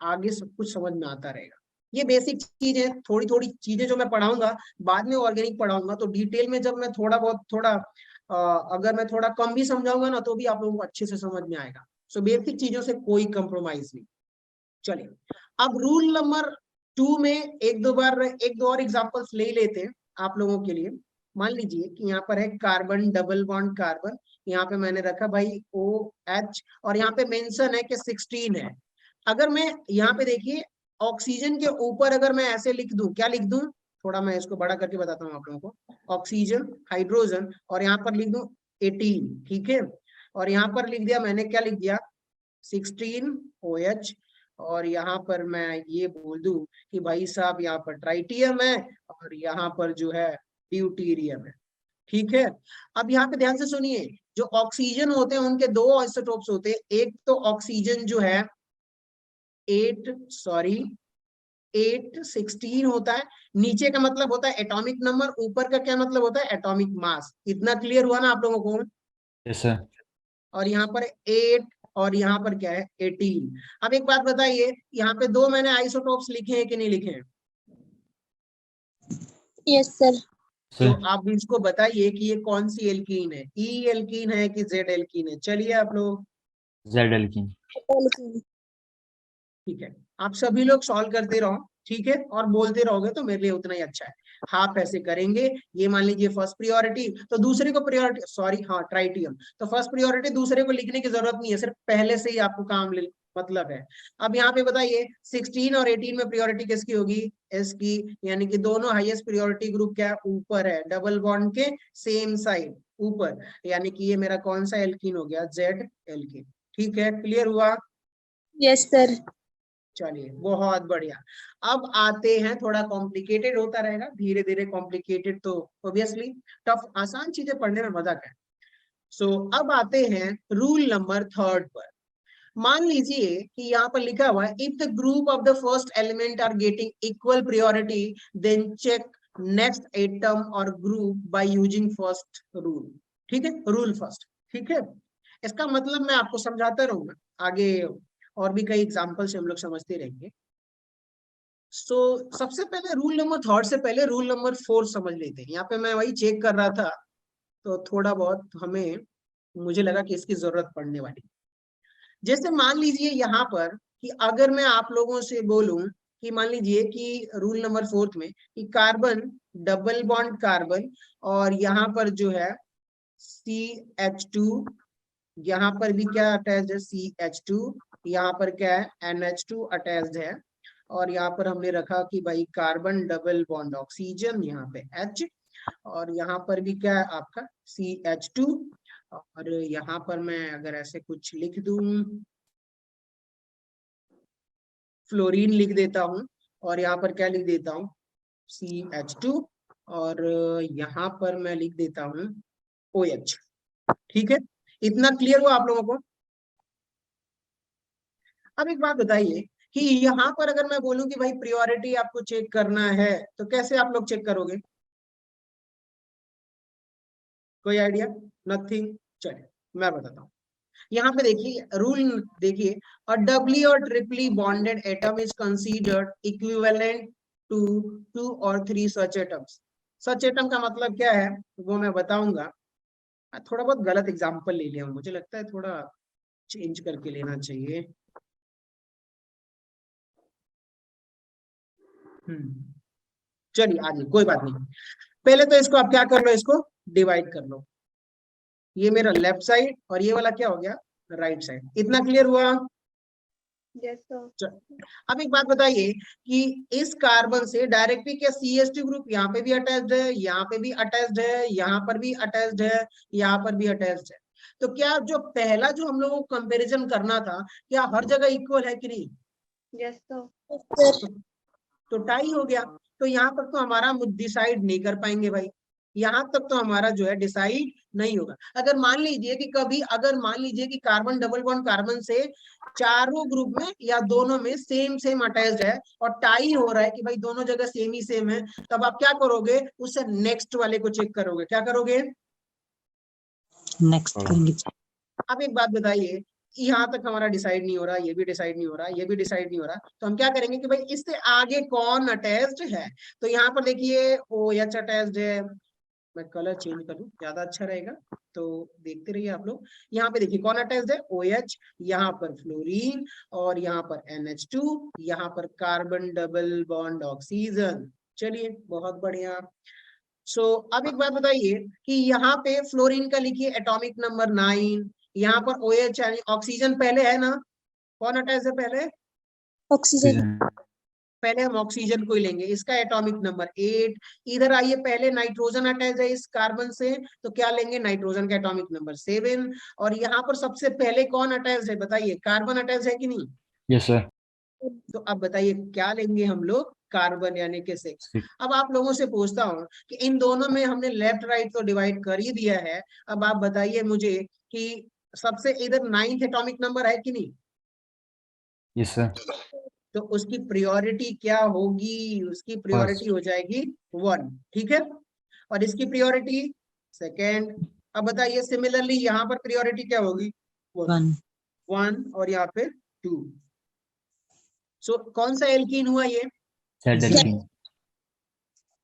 आगे सब कुछ समझ में आता रहेगा। ये बेसिक चीज है, थोड़ी थोड़ी चीजें जो मैं पढ़ाऊंगा बाद में ऑर्गेनिक पढ़ाऊंगा, तो डिटेल में जब मैं थोड़ा बहुत अगर मैं थोड़ा कम भी समझाऊंगा ना तो भी आप लोगों को अच्छे से समझ में आएगा। सो बेसिक चीजों से कोई कंप्रोमाइज नहीं। चलिए अब रूल नंबर 2 में एक दो और एग्जांपल्स ले लेते हैं आप लोगों के लिए। मान लीजिए कि यहाँ पर है कार्बन डबल बॉन्ड कार्बन, यहाँ पे मैंने रखा भाई OH, और यहाँ पे मेंशन है कि 16 है। अगर मैं यहाँ पे देखिए ऑक्सीजन के ऊपर अगर मैं ऐसे लिख दूं, क्या लिख दूं, थोड़ा मैं इसको बड़ा करके बताता हूँ आप लोगों को, ऑक्सीजन हाइड्रोजन, और यहाँ पर लिख दूं 18। ठीक है, और यहाँ पर लिख दिया मैंने, क्या लिख दिया 16 OH, और यहाँ पर मैं ये बोल दूं कि भाई साहब यहाँ पर ट्राइटियम है और यहाँ पर जो है ड्यूटीरियम है। ठीक है, अब यहाँ पे ध्यान से सुनिए, जो ऑक्सीजन होते हैं उनके दो आइसोटोप्स होते हैं, एक तो ऑक्सीजन जो है 816 होता है, नीचे का मतलब होता है एटॉमिक नंबर, ऊपर का क्या मतलब होता है एटॉमिक मास। इतना क्लियर हुआ ना आप लोगों को? Yes sir. और यहाँ पर 8 और यहाँ पर क्या है 18। अब एक बात बताइए, यहाँ पे दो मैंने आइसोटोप्स लिखे हैं कि नहीं लिखे हैं? Yes sir. तो सर आप भी इसको बताइए कि ये कौन सी एल्कीन है, ई एल्कीन है कि जेड एल्कीन है? चलिए आप लोग, जेड एल्कीन। ठीक है, आप सभी लोग सॉल्व करते रहो, ठीक है, और बोलते रहोगे तो मेरे लिए उतना ही अच्छा है। हाफ ऐसे करेंगे, ये मान लीजिए फर्स्ट प्रियोरिटी, तो दूसरे को प्रियोरिटी, सॉरी हाँ ट्राइटियम, तो फर्स्ट प्रियोरिटी दूसरे को लिखने की जरूरत नहीं है, सिर्फ पहले से ही आपको काम मतलब है। अब यहाँ पे बताइए 16 और 18 में प्रियोरिटी किसकी होगी? एस की, यानी कि दोनों हाईएस्ट प्रियोरिटी ग्रुप क्या है? ऊपर है, डबल बॉन्ड के सेम साइड ऊपर, यानी कि ये मेरा कौन सा एल्कीन हो गया? Z alkene. ठीक है, क्लियर हुआ? Yes sir. चलिए बहुत बढ़िया। अब आते हैं, थोड़ा कॉम्प्लिकेटेड होता रहेगा धीरे धीरे, कॉम्प्लिकेटेड तो ऑब्वियसली टफ, आसान चीजें पढ़ने में मजा है। सो अब आते हैं रूल नंबर 3 पर। मान लीजिए कि यहाँ पर लिखा हुआ है, if the group of the first element are getting equal priority then check next atom और group by using first rule. ठीक है, रूल फर्स्ट। ठीक है, इसका मतलब मैं आपको समझाता रहूंगा आगे, और भी कई एग्जांपल से हम लोग समझते रहेंगे। सो सबसे पहले रूल नंबर 3 से पहले रूल नंबर 4 समझ लेते हैं। यहाँ पे मैं वही चेक कर रहा था, तो थोड़ा बहुत हमें, मुझे लगा कि इसकी जरूरत पड़ने वाली। जैसे मान लीजिए यहाँ पर कि अगर मैं आप लोगों से बोलूं कि मान लीजिए कि रूल नंबर 4 में कि कार्बन डबल बॉन्ड कार्बन, और यहाँ पर जो है CH2, यहाँ पर भी क्या अटैच्ड है? CH2, यहाँ पर क्या है? NH2 अटैच्ड है, और यहाँ पर हमने रखा कि भाई कार्बन डबल बॉन्ड ऑक्सीजन, यहाँ पे H, और यहाँ पर भी क्या है आपका? CH2, और यहाँ पर मैं अगर ऐसे कुछ लिख दूं, फ्लोरीन लिख देता हूं, और यहाँ पर क्या लिख देता हूँ? CH2, और यहाँ पर मैं लिख देता हूँ OH। ठीक है, इतना क्लियर हुआ आप लोगों को? अब एक बात बताइए कि यहाँ पर अगर मैं बोलूं कि भाई प्रियोरिटी आपको चेक करना है, तो कैसे आप लोग चेक करोगे? कोई आइडिया? नथिंग। चलिए मैं बताता हूँ। यहाँ पे देखिए रूल, देखिए अ डबली और triply bonded atom is considered equivalent to 2 और 3 सच एटम्स। सच एटम का मतलब क्या है वो मैं बताऊंगा। थोड़ा बहुत गलत एग्जांपल ले लिया, मुझे लगता है थोड़ा चेंज करके लेना चाहिए। चलिए आगे, कोई बात नहीं। पहले तो इसको आप क्या कर लो, इसको डिवाइड कर लो। ये मेरा लेफ्ट साइड और ये वाला क्या हो गया? Right side. इतना क्लियर हुआ? Yes sir. अब एक बात बताइए कि इस कार्बन से डायरेक्टली क्या CH2 ग्रुप यहाँ पे भी अटैच्ड है, यहाँ पे भी अटैच्ड है, यहाँ पर भी अटैच्ड है, यहाँ पर भी अटैच्ड है, तो क्या जो पहला जो हम लोगों को कंपैरिजन करना था, क्या हर जगह इक्वल है कि नहीं? Yes sir. तो टाई हो गया। तो यहाँ तक तो हमारा डिसाइड नहीं कर पाएंगे भाई, यहाँ तक तो हमारा जो है डिसाइड नहीं होगा। अगर मान लीजिए कि कभी, अगर मान लीजिए कि कार्बन डबल बॉन्ड कार्बन से चारों ग्रुप में या दोनों में सेम सेम अटैच्ड है और टाई हो रहा है कि भाई दोनों जगह सेम ही सेम है, तब आप क्या करोगे? उससे नेक्स्ट वाले को चेक करोगे। क्या करोगे? नेक्स्ट करेंगे। अब एक बात बताइए, यहाँ तक हमारा डिसाइड नहीं हो रहा, ये भी डिसाइड नहीं हो रहा, ये भी डिसाइड नहीं हो रहा, तो हम क्या करेंगे कि भाई इससे आगे कौन अटैच्ड है? तो यहाँ पर देखिए OH अटैच्ड है। मैं कलर चेंज कर लूं, ज्यादा अच्छा रहेगा, तो देखते रहिए आप लोग। यहाँ पे देखिए कौन अटैच्ड है? OH, यहाँ पर फ्लोरीन, और यहाँ पर NH2, यहाँ पर कार्बन डबल बॉन्ड ऑक्सीजन। चलिए बहुत बढ़िया। सो अब एक बात बताइए कि यहाँ पे फ्लोरीन का लिखिए एटॉमिक नंबर 9, यहाँ पर OH यानी ऑक्सीजन पहले है ना? कौन अटैच है पहले? ऑक्सीजन। पहले हम ऑक्सीजन को ही लेंगे, इसका एटॉमिक नंबर 8। इधर आइए, पहले नाइट्रोजन अटैच है इस कार्बन से, तो क्या लेंगे, नाइट्रोजन का एटॉमिक नंबर 7। और यहाँ पर सबसे पहले कौन अटैच है बताइए, कार्बन अटैच है कि नहीं? Yes, sir. तो अब बताइए क्या लेंगे हम लोग, कार्बन यानी कि 6। 6. अब आप लोगों से पूछता हूँ कि इन दोनों में हमने लेफ्ट राइट तो डिवाइड कर ही दिया है, अब आप बताइए मुझे कि सबसे इधर 9th एटॉमिक नंबर है कि नहीं? Yes, sir. तो उसकी प्रायोरिटी क्या होगी, उसकी प्रायोरिटी हो जाएगी 1, ठीक है, और इसकी प्रायोरिटी 2nd। अब बताइए सिमिलरली यहाँ पर प्रायोरिटी क्या होगी, 1 और यहाँ पे 2। सो कौन सा एल्कीन हुआ ये, Z alkene.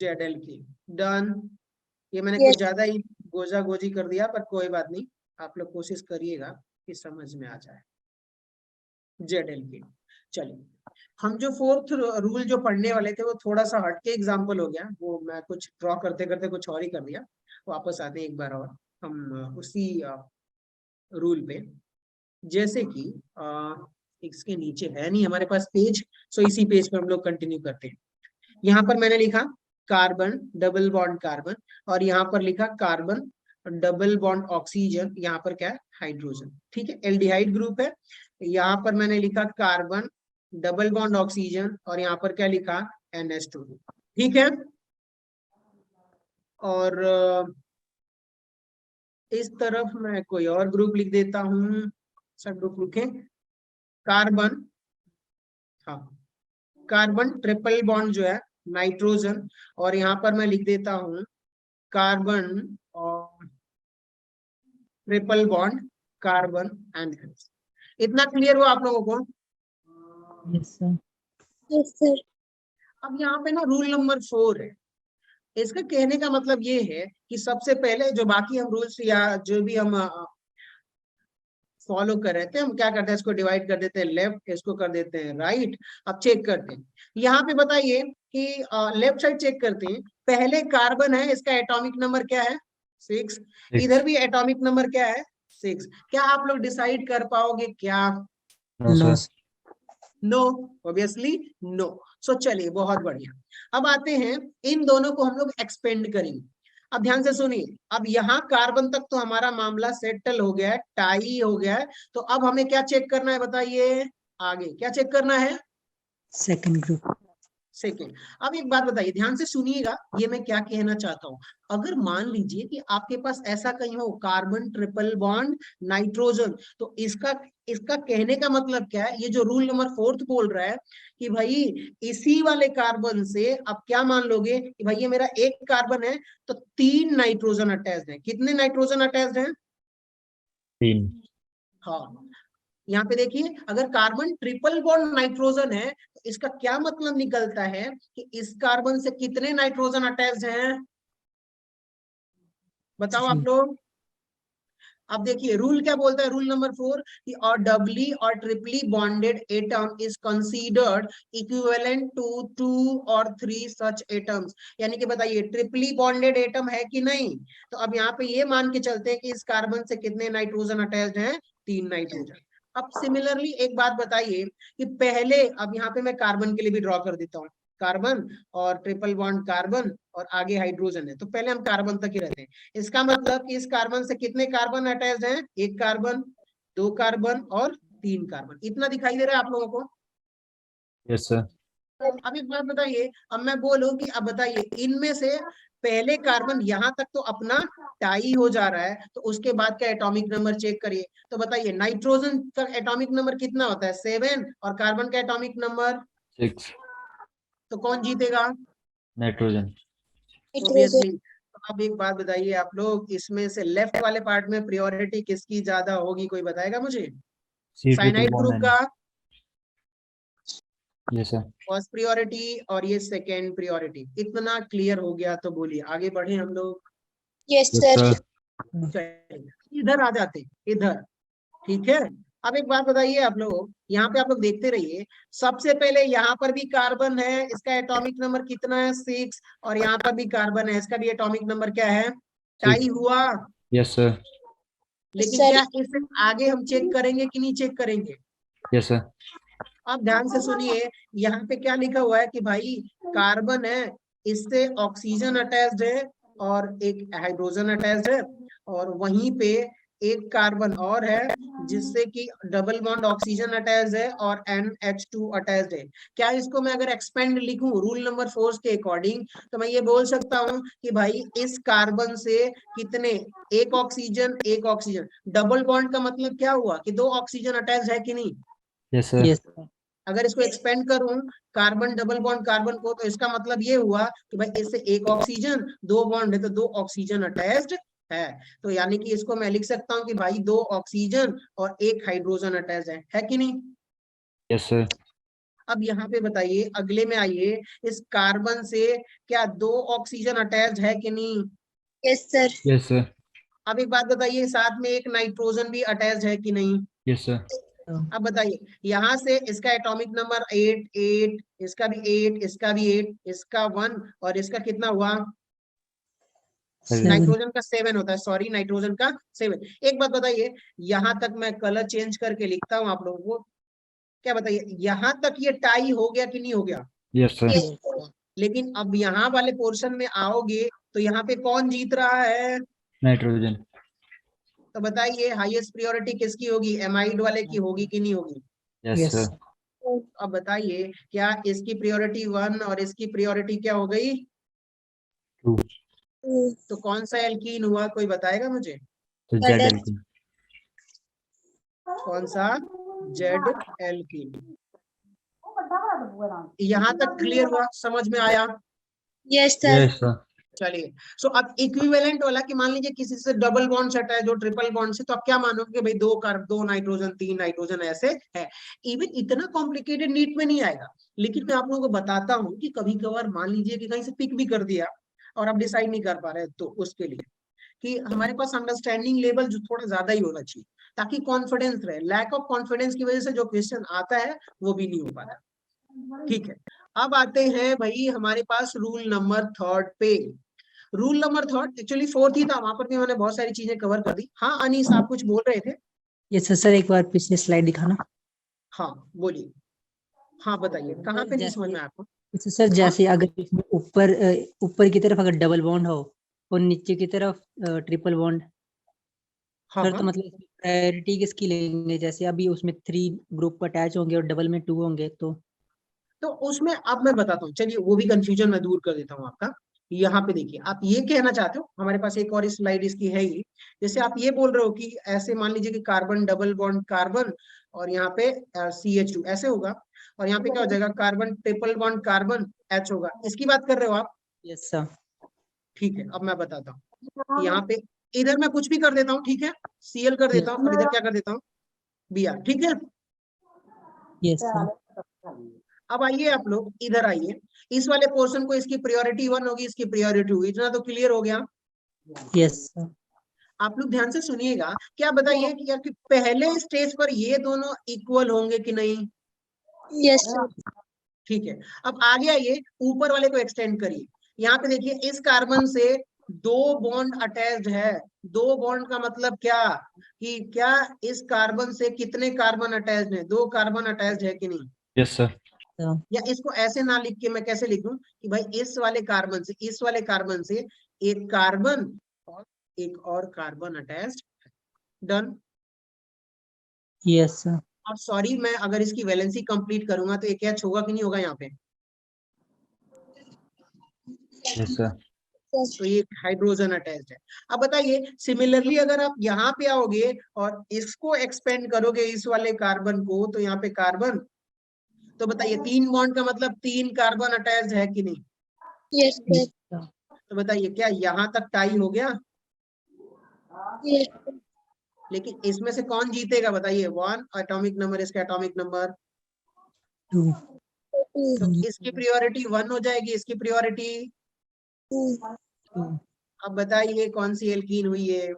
Z alkene. Done. ये मैंने Yes. कुछ ज्यादा ही गोजा गोजी कर दिया, पर कोई बात नहीं, आप लोग कोशिश करिएगा कि समझ में आ जाए। Z alkene. चलिए, हम जो 4th रूल जो पढ़ने वाले थे वो थोड़ा सा हटके एग्जाम्पल हो गया, वो मैं कुछ ड्रॉ करते करते कुछ और ही कर दिया। वापस आते हैं एक बार और हम उसी रूल पे। जैसे कि इसके नीचे है नहीं हमारे पास पेज, सो इसी पेज पर हम लोग कंटिन्यू करते हैं। यहाँ पर मैंने लिखा कार्बन डबल बॉन्ड कार्बन, और यहाँ पर लिखा कार्बन डबल बॉन्ड ऑक्सीजन, यहाँ पर क्या है, हाइड्रोजन, ठीक है, एल्डिहाइड ग्रुप है। यहाँ पर मैंने लिखा कार्बन डबल बॉन्ड ऑक्सीजन, और यहाँ पर क्या लिखा, NH2, ठीक है। और इस तरफ मैं कोई और ग्रुप लिख देता हूँ, सब ग्रुप लिखे, कार्बन, हाँ, कार्बन ट्रिपल बॉन्ड जो है नाइट्रोजन, और यहाँ पर मैं लिख देता हूँ कार्बन और ट्रिपल बॉन्ड कार्बन एंड। इतना क्लियर हुआ आप लोगों को? Yes, sir. Yes, sir. अब यहाँ पे ना रूल नंबर 4 है। इसका कहने का मतलब ये है कि सबसे पहले जो बाकी हम रूल्स या जो भी हम फॉलो कर रहे थे, हम क्या करते हैं, इसको डिवाइड कर देते हैं लेफ्ट, इसको कर देते हैं राइट। अब चेक करते हैं, यहाँ पे बताइए कि लेफ्ट साइड चेक करते हैं, पहले कार्बन है, इसका एटॉमिक नंबर क्या है, 6। इधर भी एटॉमिक नंबर क्या है, 6। क्या आप लोग डिसाइड कर पाओगे क्या? No, sir. No, obviously no. So चलिए, बहुत बढ़िया। अब आते हैं, इन दोनों को हम लोग एक्सपेंड करेंगे। अब ध्यान से सुनिए, अब यहाँ कार्बन तक तो हमारा मामला सेटल हो गया है, टाई हो गया है। तो अब हमें क्या चेक करना है बताइए, आगे क्या चेक करना है, सेकंड ग्रुप। सेकेंड। अब एक बात बताइए, ध्यान से सुनिएगा, ये मैं क्या कहना चाहता हूँ। अगर मान लीजिए कि आपके पास ऐसा कहीं हो कार्बन ट्रिपल बॉन्ड नाइट्रोजन, तो इसका इसका कहने का मतलब क्या है, ये जो रूल नंबर 4 बोल रहा है कि भाई इसी वाले कार्बन से आप क्या मान लोगे कि भाई ये मेरा एक कार्बन है, तो 3 नाइट्रोजन अटैच्ड है। कितने नाइट्रोजन अटैच्ड है? 3. हाँ, यहाँ पे देखिए, अगर कार्बन ट्रिपल बॉन्ड नाइट्रोजन है तो इसका क्या मतलब निकलता है कि इस कार्बन से कितने नाइट्रोजन अटैच्ड हैं, बताओ आप लोग। अब देखिए रूल क्या बोलता है, रूल नंबर 4 कि और डबली और triply bonded atom is considered equivalent to 2 और 3 सच एटम्स। यानी कि बताइए ट्रिपली बॉन्डेड एटम है कि नहीं। तो अब यहाँ पे ये मान के चलते हैं कि इस कार्बन से कितने नाइट्रोजन अटैच्ड हैं, 3 नाइट्रोजन। अब सिमिलरली एक बात बताइए कि पहले, अब यहाँ पे मैं कार्बन के लिए भी ड्रॉ कर देता हूँ, कार्बन और ट्रिपल बॉन्ड कार्बन और आगे हाइड्रोजन है, तो पहले हम कार्बन तक ही रहते हैं। इसका मतलब कि इस कार्बन से कितने कार्बन अटैच्ड हैं, 1 कार्बन, 2 कार्बन और 3 कार्बन। इतना दिखाई दे रहा है आप लोगों को? Yes, sir. अब एक बात बताइए, अब मैं बोलूं कि अब बताइए इनमें से पहले कार्बन यहाँ तक तो अपना टाई हो जा रहा है, तो उसके बाद का एटॉमिक नंबर चेक करिए। तो बताइए नाइट्रोजन का एटॉमिक नंबर कितना होता है, 7, और कार्बन का एटॉमिक नंबर 6. तो कौन जीतेगा? Nitrogen. ऑब्वियसली। अब एक बात बताइए आप लोग, इसमें से लेफ्ट वाले पार्ट में प्रायोरिटी किसकी ज्यादा होगी, कोई बताएगा मुझे? C triple cyanide bond group and. का Yes, sir. फर्स्ट प्रायोरिटी और ये सेकेंड प्रायोरिटी। इतना क्लियर हो गया तो बोलिए आगे बढ़े हम लोग। Yes, Yes, sir. sir. चलिए, इधर आ जाते, इधर, ठीक है। अब एक बात बताइए आप लोग, यहाँ पे आप लोग देखते रहिए, सबसे पहले यहाँ पर भी कार्बन है, इसका एटॉमिक नंबर कितना है, 6, और यहाँ पर भी कार्बन है, इसका भी एटॉमिक नंबर क्या है, टाई हुआ। Yes, sir. लेकिन Sir. क्या इससे आगे हम चेक करेंगे कि नहीं चेक करेंगे? Yes, sir. अब ध्यान से सुनिए, यहाँ पे क्या लिखा हुआ है कि भाई कार्बन है, इससे ऑक्सीजन अटैच्ड है और एक हाइड्रोजन अटैच्ड है, और वहीं पे एक कार्बन और है जिससे कि डबल बॉन्ड ऑक्सीजन अटैच्ड है और NH2 अटैच्ड है। क्या इसको मैं अगर एक्सपेंड लिखूं रूल नंबर 4 के अकॉर्डिंग, तो मैं ये बोल सकता हूं कि भाई इस कार्बन से कितने, एक ऑक्सीजन, डबल बॉन्ड का मतलब क्या हुआ कि 2 ऑक्सीजन अटैच है कि नहीं। Yes, sir. Yes. अगर इसको एक्सपेंड करूं कार्बन डबल बॉन्ड कार्बन को, तो इसका मतलब ये हुआ कि भाई इससे एक ऑक्सीजन, 2 बॉन्ड है तो 2 ऑक्सीजन अटैच्ड है। तो यानी कि इसको मैं लिख सकता हूं कि भाई 2 ऑक्सीजन और 1 हाइड्रोजन अटैच है कि नहीं। Yes, sir. अब यहाँ पे बताइए, अगले में आइए, इस कार्बन से क्या 2 ऑक्सीजन अटैच्ड है कि नहीं। Yes, sir. Yes, sir. अब एक बात बताइए, साथ में एक नाइट्रोजन भी अटैच है कि नहीं। Yes, sir. अब बताइए, यहाँ से इसका एटॉमिक नंबर 8, इसका भी 8, इसका भी 8, इसका 1 और इसका कितना हुआ, 7. नाइट्रोजन का 7 होता है, सॉरी नाइट्रोजन का 7। एक बात बताइए, यहाँ तक मैं कलर चेंज करके लिखता हूँ आप लोगों को, क्या बताइए, यहाँ तक ये टाई हो गया कि नहीं हो गया। Yes, sir. Yes, sir. लेकिन अब यहाँ वाले पोर्शन में आओगे तो यहाँ पे कौन जीत रहा है, Nitrogen. तो बताइए हाईएस्ट प्रायोरिटी किसकी होगी, एमाइड वाले की होगी कि नहीं होगी। Yes, Yes. sir. अब बताइए, क्या इसकी प्रायोरिटी 1 और इसकी प्रायोरिटी क्या हो गई, 2. तो कौन सा एल्कीन हुआ, कोई बताएगा मुझे, तो But Z that- alkene. कौन सा, जेड एल्कीन। यहाँ तक क्लियर हुआ, समझ में आया। Yes, sir. Yes, sir. चलिए, सो अब इक्विवेलेंट वाला कि मान लीजिए किसी से डबल बॉन्ड सेट है, जो ट्रिपल बॉन्ड से, तो आप क्या मानोगे कि भाई 2 नाइट्रोजन 3 नाइट्रोजन ऐसे है। इवन इतना कॉम्प्लिकेटेड नीट में नहीं आएगा, लेकिन मैं आप लोगों को बताता हूँ कि कभी कभार मान लीजिए कि कहीं से पिक भी कर दिया और आप डिसाइड नहीं कर पा रहे, तो उसके लिए कि हमारे पास अंडरस्टैंडिंग लेवल जो थोड़ा ज्यादा ही होना चाहिए, ताकि कॉन्फिडेंस रहे। लैक ऑफ कॉन्फिडेंस की वजह से जो क्वेश्चन आता है वो भी नहीं हो पाता। ठीक है, अब आते हैं भाई हमारे पास रूल नंबर 3 पे। रूल नंबर 3 एक्चुअली 4 ही था, वहां पर भी मैंने बहुत सारी चीजें कवर कर दी। हाँ अनीस, आप कुछ बोल रहे थे। Yes, sir. एक बार पिछले स्लाइड दिखाना। हाँ बोलिए, हाँ बताइए, कहाँ पे नहीं समझ में आया आपको। अच्छा सर, जैसे अगर इसमें ऊपर ऊपर की तरफ अगर डबल बॉन्ड हो और नीचे की तरफ ट्रिपल बॉन्ड, हाँ सर हाँ, तो मतलब प्रायोरिटी किसकी लेंगे, जैसे अभी उसमें 3 ग्रुप अटैच होंगे और डबल में 2 होंगे तो उसमें अब मैं बताता हूँ, चलिए वो भी कंफ्यूजन मैं दूर कर देता हूँ आपका। यहाँ पे देखिए, आप ये कहना चाहते हो, हमारे पास एक और स्लाइड इसकी है ही, जैसे आप ये बोल रहे हो कि ऐसे मान लीजिए कि कार्बन डबल बॉन्ड कार्बन और यहाँ पे CH2 ऐसे होगा, और यहाँ पे क्या हो जाएगा, carbon triple bond carbon H होगा, इसकी बात कर रहे हो आप। Yes sir. ठीक है, अब मैं बताता हूँ, यहाँ पे इधर मैं कुछ भी कर देता हूँ, ठीक है, Cl कर देता हूँ और इधर क्या कर देता हूँ, Br, ठीक है। Yes sir. अब आइए आप लोग इधर आइए, इस वाले पोर्शन को इसकी प्रायोरिटी 1 होगी, इसकी प्रायोरिटी 2, इतना तो क्लियर हो गया। Yes sir. आप लोग ध्यान से सुनिएगा, क्या बताइए कि यार कि पहले स्टेज पर ये दोनों इक्वल होंगे कि नहीं। Yes, sir. ठीक है, अब आगे आइए, ऊपर वाले को एक्सटेंड करिए। यहाँ पे देखिए, इस कार्बन से 2 बॉन्ड अटैच्ड है। 2 बॉन्ड का मतलब क्या, कि क्या इस कार्बन से कितने कार्बन अटैच्ड है, 2 कार्बन अटैच्ड है कि नहीं। Yes, sir. या इसको ऐसे ना लिख के मैं कैसे लिखूं कि भाई इस वाले कार्बन से एक कार्बन और एक और carbon attached, done. Yes sir. अब सॉरी, मैं अगर इसकी वैलेंसी कंप्लीट करूंगा तो एक H होगा कि नहीं होगा यहाँ पे, Yes, sir. तो ये हाइड्रोजन अटैच्ड है। अब बताइए सिमिलरली अगर आप यहाँ पे आओगे और इसको एक्सपेंड करोगे इस वाले कार्बन को, तो यहाँ पे कार्बन, तो बताइए 3 बॉन्ड का मतलब 3 कार्बन अटैच्ड है कि नहीं। Yes, sir. तो बताइए क्या यहाँ तक टाई हो गया, Yes, sir. लेकिन इसमें से कौन जीतेगा बताइए, 1 एटॉमिक नंबर, इसका एटॉमिक नंबर, 2। तो इसकी प्रायोरिटी 1 हो जाएगी, इसकी प्रायोरिटी। अब बताइए कौन सी एल्कीन हुई है,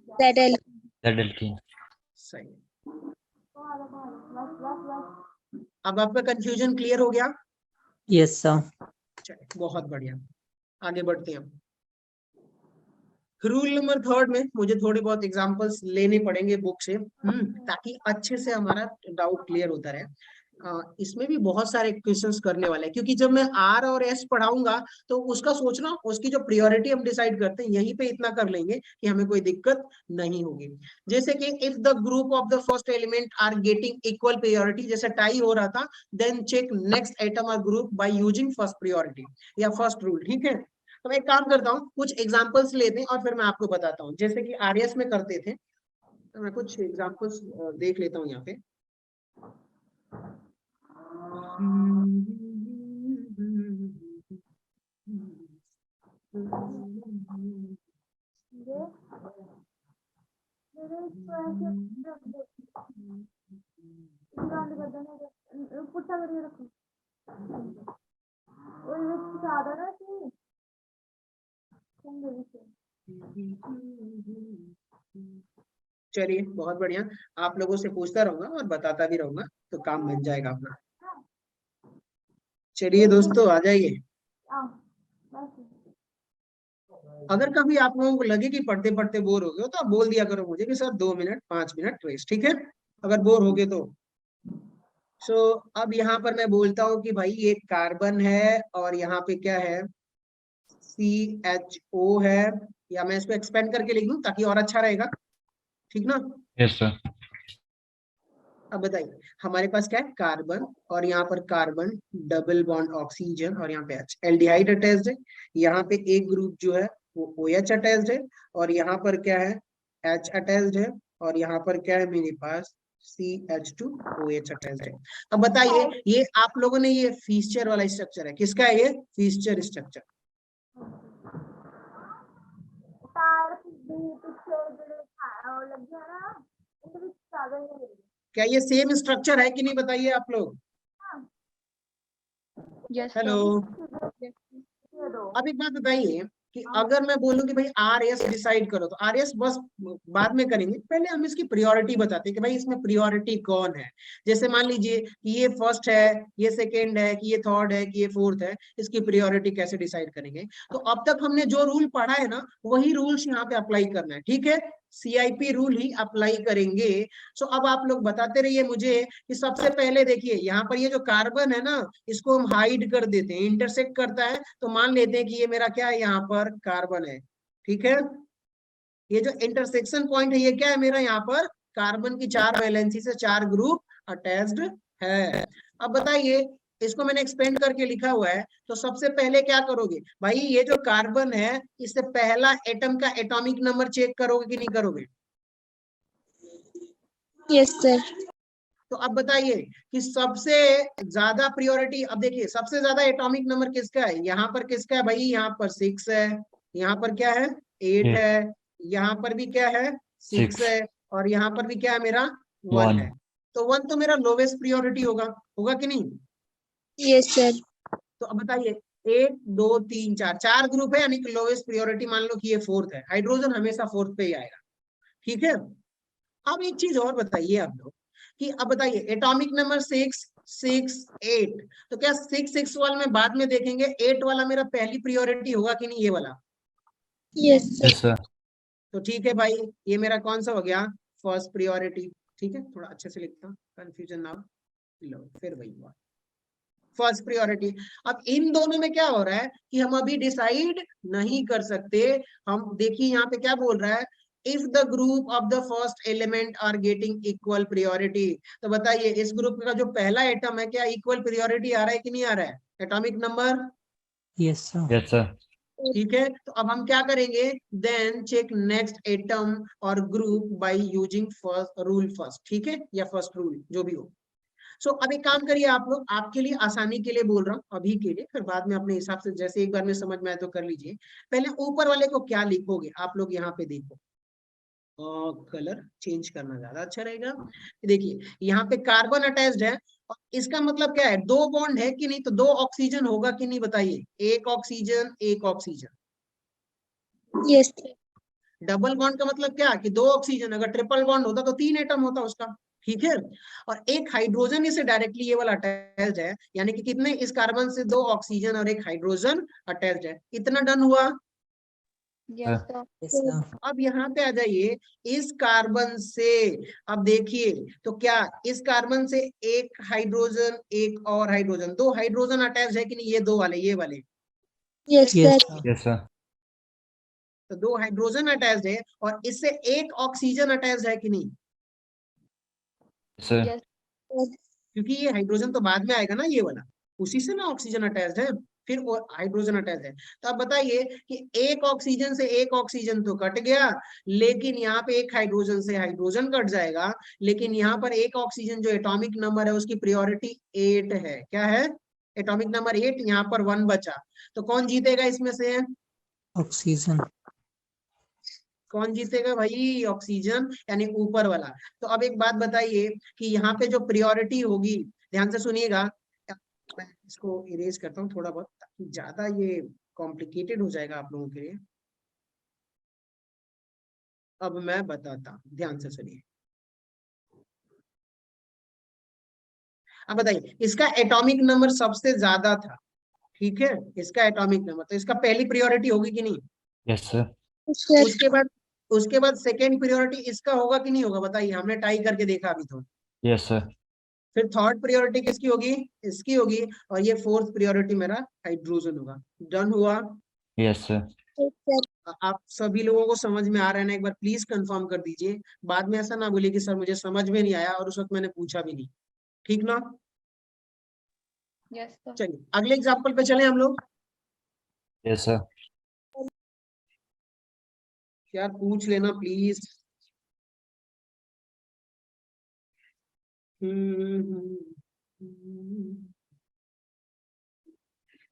That I'll Z alkene. सही। अब आपका कंफ्यूजन क्लियर हो गया। Yes sir. चलिए बहुत बढ़िया, आगे बढ़ते हैं। रूल नंबर 3 में मुझे थोड़े बहुत एग्जांपल्स लेने पड़ेंगे बुक से, ताकि अच्छे से हमारा डाउट क्लियर होता रहे। इसमें भी बहुत सारे क्वेश्चंस करने वाले हैं, क्योंकि जब मैं आर और एस पढ़ाऊंगा तो उसका सोचना, उसकी जो प्रायोरिटी हम डिसाइड करते हैं यहीं पे इतना कर लेंगे कि हमें कोई दिक्कत नहीं होगी। जैसे कि if the group of the first element are getting equal priority, जैसे टाई हो रहा था, देन चेक नेक्स्ट एटम और group by using first priority या फर्स्ट रूल। ठीक है, तो मैं एक काम करता हूँ, कुछ एग्जाम्पल्स लेते हैं और फिर मैं आपको बताता हूँ। जैसे कि आरएस में करते थे, तो मैं कुछ एग्जाम्पल्स देख लेता हूँ यहाँ पे। चलिए बहुत बढ़िया, आप लोगों से पूछता रहूंगा और बताता भी रहूंगा, तो काम बन जाएगा अपना। चलिए दोस्तों आ जाइए। अगर कभी आप लोगों को लगे कि पढ़ते पढ़ते बोर हो गए हो तो आप बोल दिया करो मुझे कि सर 2 मिनट 5 मिनट रेस्ट, ठीक है, अगर बोर हो गए तो। सो अब यहाँ पर मैं बोलता हूँ कि भाई ये कार्बन है और यहाँ पे क्या है, CHO है, या मैं इसको एक्सपेंड करके लिख दूं ताकि और अच्छा रहेगा, ठीक ना। Yes sir. अब बताइए हमारे पास क्या है, कार्बन, और यहाँ पर कार्बन डबल बॉन्ड ऑक्सीजन, और यहाँ पे H, एल्डिहाइड अटैच्ड है। यहाँ पे एक ग्रुप जो है वो OH अटैच्ड है, और यहाँ पर क्या है, H अटैच्ड है, और यहाँ पर क्या है मेरे पास CH2OH अटैच्ड है। अब बताइए ये आप लोगों ने ये फीचर वाला स्ट्रक्चर है, किसका है ये, फीचर स्ट्रक्चर। क्या ये सेम स्ट्रक्चर है कि नहीं, बताइए आप लोग। Yes, हेलो, अब एक बात बताइए कि अगर मैं बोलूं कि भाई RS डिसाइड करो, तो RS बस बाद में करेंगे, पहले हम इसकी प्रायोरिटी बताते हैं कि भाई इसमें प्रायोरिटी कौन है। जैसे मान लीजिए कि ये फर्स्ट है, ये सेकंड है, कि ये थर्ड है, कि ये फोर्थ है, इसकी प्रायोरिटी कैसे डिसाइड करेंगे। तो अब तक हमने जो रूल पढ़ा है ना, वही रूल्स यहाँ पे अप्लाई करना है, ठीक है, CIP रूल ही अप्लाई करेंगे। सो अब आप लोग बताते रहिए मुझे कि सबसे पहले देखिए यहाँ पर ये जो कार्बन है ना, इसको हम हाइड कर देते हैं, इंटरसेक्ट करता है, तो मान लेते हैं कि ये मेरा क्या है, यहाँ पर कार्बन है, ठीक है। ये जो इंटरसेक्शन पॉइंट है ये क्या है मेरा, यहाँ पर कार्बन की 4 वैलेंसी से 4 ग्रुप अटैच्ड है। अब बताइए इसको मैंने एक्सपेंड करके लिखा हुआ है, तो सबसे पहले क्या करोगे भाई, ये जो कार्बन है इससे पहला एटम का एटॉमिक नंबर चेक करोगे कि नहीं करोगे। yes, sir. तो अब बताइए कि सबसे ज्यादा प्रायोरिटी, अब देखिए सबसे ज्यादा एटॉमिक नंबर किसका है, यहाँ पर किसका है भाई, यहाँ पर 6 है, यहाँ पर क्या है 8 है, यहाँ पर भी क्या है 6 है, और यहाँ पर भी क्या है मेरा 1 है। तो 1 तो मेरा लोवेस्ट प्रायोरिटी होगा, होगा कि नहीं। Yes, sir. तो अब बताइए 1 2 3 4 4 ग्रुप है, यानी कि लोवेस्ट प्रायोरिटी मान लो कि ये फोर्थ है, हाइड्रोजन हमेशा फोर्थ पे ही आएगा, ठीक है। अब एक चीज और बताइए आप लोग कि अब बताइए एटॉमिक नंबर 6 6 8, तो क्या 6 वाला में बाद में देखेंगे, 8 वाला मेरा पहली प्रायोरिटी होगा कि नहीं, ये वाला। Yes, sir. Yes sir. तो ठीक है भाई, ये मेरा कौन सा हो गया, फर्स्ट प्रायोरिटी, ठीक है, थोड़ा अच्छे से लिखता हूँ, कंफ्यूजन ना लो, फिर वही हुआ फर्स्ट प्रायोरिटी। अब इन दोनों में क्या हो रहा है कि हम अभी डिसाइड नहीं कर सकते। हम देखिए यहाँ पे क्या बोल रहा है, if the group of the first element are getting equal priority. तो बताइए इस ग्रुप का जो पहला एटम है क्या इक्वल प्रायोरिटी आ रहा है कि नहीं आ रहा है, atomic number. Yes sir. Yes sir. ठीक है, तो अब हम क्या करेंगे, देन चेक नेक्स्ट एटम और group by using first rule first, ठीक है, या फर्स्ट रूल जो भी हो। सो अब एक काम करिए आप लोग, आपके लिए आसानी के लिए बोल रहा हूँ अभी के लिए, फिर बाद में अपने हिसाब से जैसे एक बार में समझ में आए तो कर लीजिए। पहले ऊपर वाले को क्या लिखोगे आप लोग, यहाँ पे देखो, कलर चेंज करना ज्यादा अच्छा रहेगा। देखिए यहाँ पे कार्बन अटैच्ड है, और इसका मतलब क्या है, 2 बॉन्ड है कि नहीं, तो 2 ऑक्सीजन होगा कि नहीं बताइए, एक ऑक्सीजन एक oxygen. Yes, sir. Double bond का मतलब क्या कि 2 ऑक्सीजन, अगर ट्रिपल बॉन्ड होता तो 3 एटम होता उसका, ठीक है। और एक हाइड्रोजन इसे डायरेक्टली ये वाला अटैच्ड है, यानी कि कितने, इस कार्बन से 2 ऑक्सीजन और एक हाइड्रोजन अटैच्ड है। इतना डन हुआ। Yes, sir. yes sir, अब यहाँ पे आ जाइए, इस कार्बन से, अब देखिए तो क्या इस कार्बन से एक हाइड्रोजन, एक और हाइड्रोजन, दो हाइड्रोजन अटैच है कि नहीं, ये दो वाले, ये वाले, Yes, yes sir. sir, yes sir, तो दो हाइड्रोजन अटैच है, और इससे एक ऑक्सीजन अटैच है कि नहीं, yes sir, Yes, sir. क्योंकि ये हाइड्रोजन तो बाद में आएगा ना, ये वाला, उसी से ना ऑक्सीजन अटैच है, फिर वो हाइड्रोजन अटैच है। तो अब बताइए कि एक ऑक्सीजन से एक ऑक्सीजन तो कट गया, लेकिन यहाँ पे एक हाइड्रोजन से हाइड्रोजन कट जाएगा, लेकिन यहाँ पर एक ऑक्सीजन जो एटॉमिक नंबर है उसकी प्रायोरिटी 8 है, क्या है, एटॉमिक नंबर 8, यहाँ पर 1 बचा, तो कौन जीतेगा इसमें से, ऑक्सीजन, कौन जीतेगा भाई, ऑक्सीजन, यानी ऊपर वाला। तो अब एक बात बताइए कि यहाँ पे जो प्रायोरिटी होगी, ध्यान से सुनिएगा, मैं इसको इरेज करता हूँ थोड़ा बहुत, ताकि ज्यादा ये कॉम्प्लिकेटेड हो जाएगा आप लोगों के लिए। अब मैं बताता हूँ, ध्यान से सुनिए। अब बताइए, इसका एटॉमिक नंबर सबसे ज्यादा था, ठीक है, इसका एटॉमिक नंबर, तो इसका पहली प्रायोरिटी होगी कि नहीं, yes sir, Yes, sir. उसके बाद सेकेंड प्रायोरिटी इसका होगा कि नहीं होगा, बताइए, हमने टाई करके देखा अभी तो। yes sir, फिर थर्ड प्रायोरिटी किसकी होगी, इसकी होगी, और ये फोर्थ प्रायोरिटी मेरा हाइड्रोजन होगा। डन हुआ। yes sir, Yes, sir. आप सभी लोगों को समझ में आ रहा है ना, एक बार प्लीज कंफर्म कर दीजिए, बाद में ऐसा ना बोलिए कि सर मुझे समझ में नहीं आया और उस वक्त मैंने पूछा भी नहीं, ठीक ना। Yes, sir. चलिए अगले एग्जाम्पल पे चले हम लोग। yes sir, यार पूछ लेना प्लीज।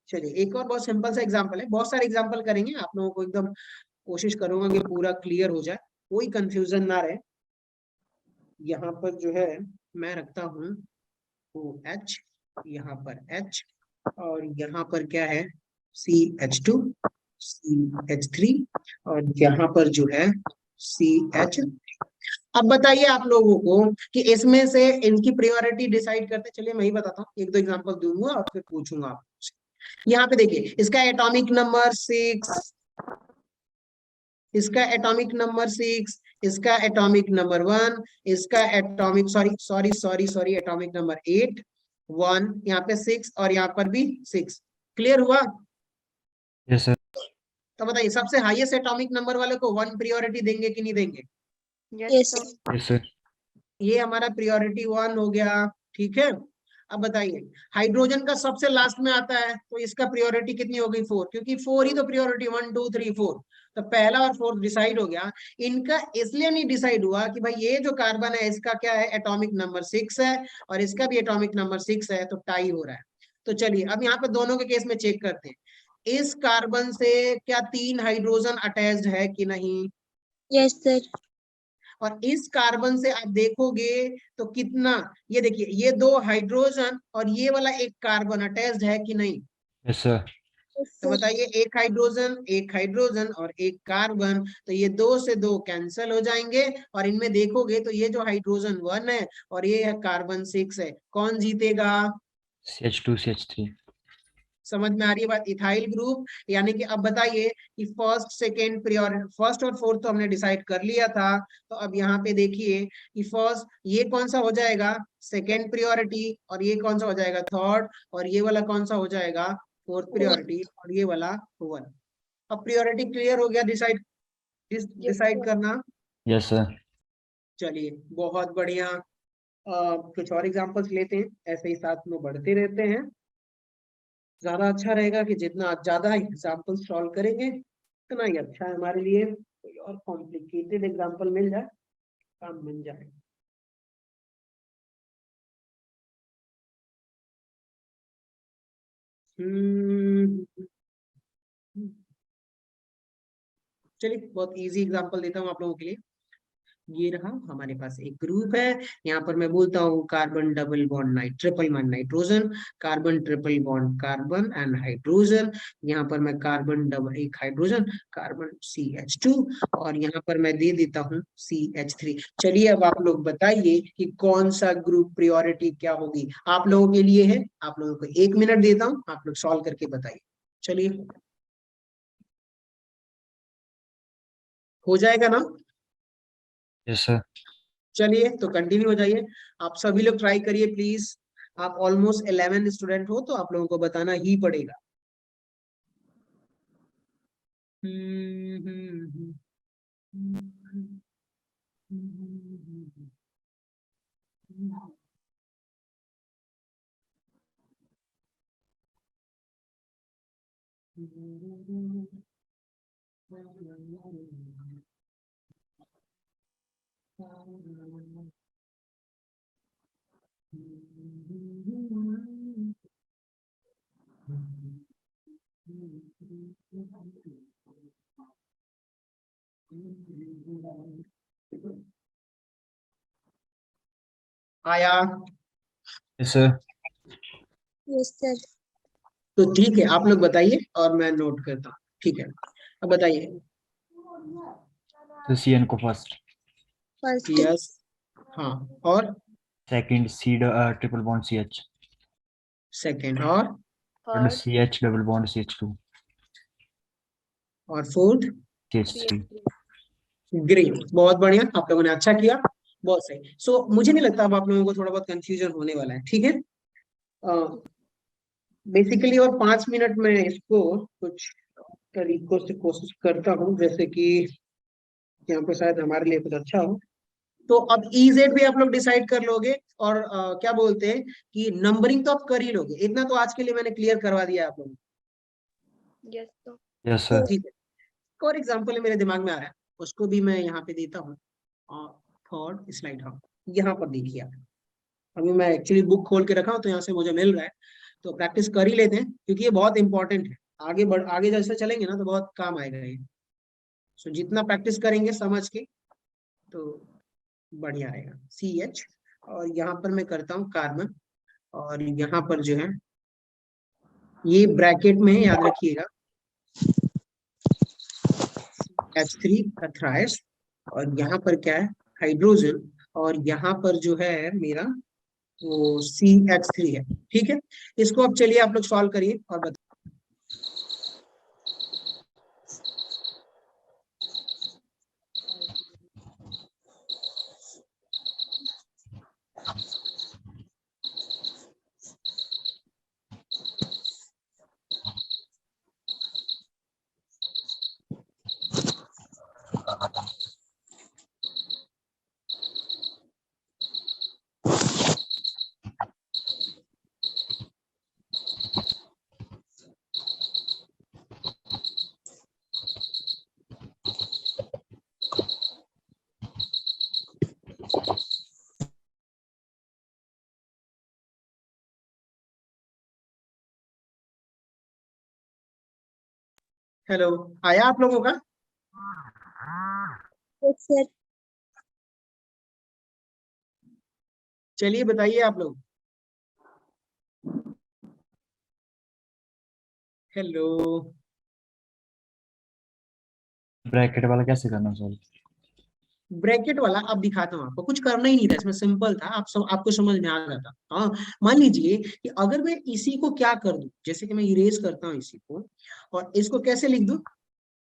चलिए एक और बहुत सिंपल सा एग्जांपल है, बहुत सारे एग्जांपल करेंगे, आप लोगों को एकदम कोशिश करूंगा कि पूरा क्लियर हो जाए, कोई कंफ्यूजन ना रहे। यहाँ पर जो है मैं रखता हूँ OH, यहाँ पर H, और यहाँ पर क्या है CH2, CH3, और यहाँ पर जो है CH। अब बताइए आप लोगों को कि इसमें से इनकी प्रायोरिटी डिसाइड करते, चलिए मैं ही बताता हूँ, एक दो एग्जांपल दूंगा और फिर पूछूंगा आपसे। यहाँ पे देखिए, इसका एटॉमिक नंबर 6, इसका एटॉमिक नंबर 6, इसका एटॉमिक नंबर 1, इसका एटॉमिक सॉरी एटॉमिक नंबर 8, 1, यहाँ पे 6 और यहाँ पर भी 6। क्लियर हुआ। yes sir, तो बताइए सबसे हाईएस्ट एटॉमिक नंबर वाले को 1 प्रायोरिटी देंगे कि नहीं देंगे, Yes, sir. yes sir, ये हमारा प्रायोरिटी 1 हो गया, ठीक है। अब बताइए हाइड्रोजन का सबसे लास्ट में आता है, तो इसका प्रायोरिटी कितनी हो गई, 4, क्योंकि 4 ही तो प्रायोरिटी, 1 2 3 4, तो पहला और फोर्थ डिसाइड हो गया। इनका इसलिए नहीं डिसाइड हुआ कि भाई ये जो कार्बन है इसका क्या है, एटॉमिक नंबर 6 है, और इसका भी एटॉमिक नंबर 6 है, तो टाई हो रहा है। तो चलिए अब यहाँ पे दोनों के केस में चेक करते हैं, इस कार्बन से क्या 3 हाइड्रोजन अटैच्ड है कि नहीं, Yes, sir. और इस कार्बन से आप देखोगे तो कितना, ये देखिए ये 2 हाइड्रोजन और ये वाला एक कार्बन अटैच्ड है कि नहीं, yes sir, Yes, तो sir. बताइए एक हाइड्रोजन और एक कार्बन, तो ये 2 से 2 कैंसिल हो जाएंगे, और इनमें देखोगे तो ये जो हाइड्रोजन 1 है और ये है कार्बन 6 है, कौन जीतेगा, CH2 CH3, समझ में आ रही है बात। इथाइल ग्रुप, यानी कि अब बताइए कि फर्स्ट सेकेंड प्रायोरिटी, फर्स्ट और फोर्थ तो हमने डिसाइड कर लिया था, तो अब यहाँ पे देखिए कि फर्स्ट ये कौन सा हो जाएगा, सेकेंड प्रायोरिटी, और ये कौन सा हो जाएगा, थर्ड, और ये वाला कौन सा हो जाएगा, फोर्थ प्रायोरिटी, और ये वाला 1। अब प्रायोरिटी क्लियर हो गया, डिसाइड डिसाइड करना। yes sir, चलिए बहुत बढ़िया। कुछ और एग्जांपल्स लेते हैं, ऐसे ही साथ में बढ़ते रहते हैं, ज्यादा अच्छा रहेगा कि जितना ज्यादा एग्जाम्पल सॉल्व करेंगे उतना ही अच्छा है हमारे लिए। कोई और कॉम्प्लिकेटेड एग्जाम्पल मिल जाए, काम बन जाए। चलिए बहुत इजी एग्जांपल देता हूँ आप लोगों के लिए। ये रहा हमारे पास एक ग्रुप है, यहाँ पर मैं बोलता हूँ carbon double bond triple bond nitrogen, carbon triple bond carbon and hydrogen, यहाँ पर मैं कार्बन डबल एक हाइड्रोजन, कार्बन CH2, और यहाँ पर मैं दे देता हूँ CH3। चलिए अब आप लोग बताइए कि कौन सा ग्रुप प्रायोरिटी क्या होगी, आप लोगों के लिए है, आप लोगों को 1 मिनट देता हूँ, आप लोग सॉल्व करके बताइए। चलिए हो जाएगा ना? Yes, sir. चलिए तो कंटिन्यू हो जाइए। आप सभी लोग ट्राई करिए प्लीज। आप ऑलमोस्ट 11 स्टूडेंट हो तो आप लोगों को बताना ही पड़ेगा। आया? Yes, sir. Yes, sir. तो ठीक है, आप लोग बताइए और मैं नोट करता हूँ। ठीक है, अब बताइए। So CN को first, First. यस, हाँ, और second C triple bond CH, second, और third Third. CH double bond CH2, fourth. CH3. Great, बहुत बढ़िया, आप लोगों ने अच्छा किया, बहुत सही। सो मुझे नहीं लगता अब आप लोगों को थोड़ा बहुत कंफ्यूजन होने वाला है। ठीक है, बेसिकली और 5 मिनट में इसको कुछ तरीकों से कोशिश करता हूँ, जैसे कि यहाँ पे शायद हमारे लिए कुछ अच्छा हो। तो अब EZ भी आप लोग डिसाइड कर लोगे, और क्या बोलते हैं कि नंबरिंग तो आप कर ही लोगे, इतना तो आज के लिए मैंने क्लियर करवा दिया आप लोगों Yes, sir. Yes, sir. को। ठीक है, एक और एग्जाम्पल मेरे दिमाग में आ रहा है, उसको भी मैं यहाँ पे देता हूँ। थर्ड स्लाइड, हाँ, यहाँ पर देखिए आप। अभी मैं एक्चुअली बुक खोल के रखा हूँ तो यहाँ से मुझे मिल रहा है, तो प्रैक्टिस कर ही लेते हैं क्योंकि ये बहुत इंपॉर्टेंट है। आगे जैसे चलेंगे ना तो बहुत काम आएगा ये। सो जितना प्रैक्टिस करेंगे समझ के तो बढ़िया रहेगा। CH, और यहाँ पर मैं करता हूँ कार्बन, और यहाँ पर जो है ये ब्रैकेट में याद रखिएगा H3 का थ्राइस, और यहाँ पर क्या है, हाइड्रोजन, और यहाँ पर जो है मेरा वो CH3 है। ठीक है, इसको अब चलिए आप लोग सॉल्व करिए और बताइए। हेलो, आया आप लोगों का? Yes, sir. चलिए बताइए आप लोग। हेलो, ब्रैकेट वाला कैसे करना सॉल्व? ब्रैकेट वाला अब दिखाता हूँ आपको, कुछ करना ही नहीं था इसमें, सिंपल था, आपको समझ में आ जाता। हाँ, मान लीजिए कि अगर मैं इसी को क्या कर दूं, जैसे कि मैं इरेज करता हूँ इसी को, और इसको कैसे लिख दूं,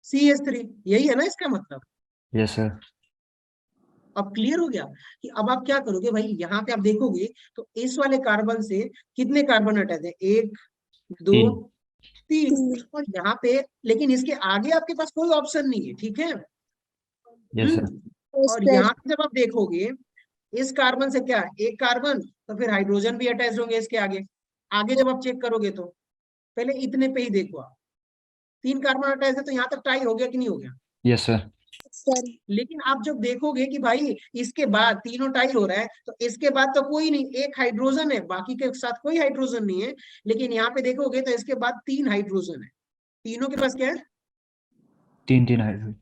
CH3, यही है ना इसका मतलब। Yes, sir. अब क्लियर हो गया कि अब आप क्या करोगे भाई, यहाँ पे आप देखोगे तो इस वाले कार्बन से कितने कार्बन अटैच है, 1 2 3, और यहाँ पे लेकिन इसके आगे आपके पास कोई ऑप्शन नहीं है। ठीक है, Yes, sir. Yes, और sir. यहाँ पे जब आप देखोगे इस कार्बन से क्या, एक कार्बन, तो फिर हाइड्रोजन भी अटैच होंगे इसके आगे। आगे जब आप चेक करोगे तो पहले इतने पे ही देखो आप, 3 कार्बन अटैच है तो यहाँ तक टाई हो गया कि नहीं हो गया। Yes, sir. Sir. लेकिन आप जब देखोगे कि भाई इसके बाद तीनों टाई हो रहा है, तो इसके बाद तो कोई नहीं, एक हाइड्रोजन है, बाकी के साथ कोई हाइड्रोजन नहीं है। लेकिन यहाँ पे देखोगे तो इसके बाद 3 हाइड्रोजन है, तीनों के पास क्या है। 3 हाइड्रोजन.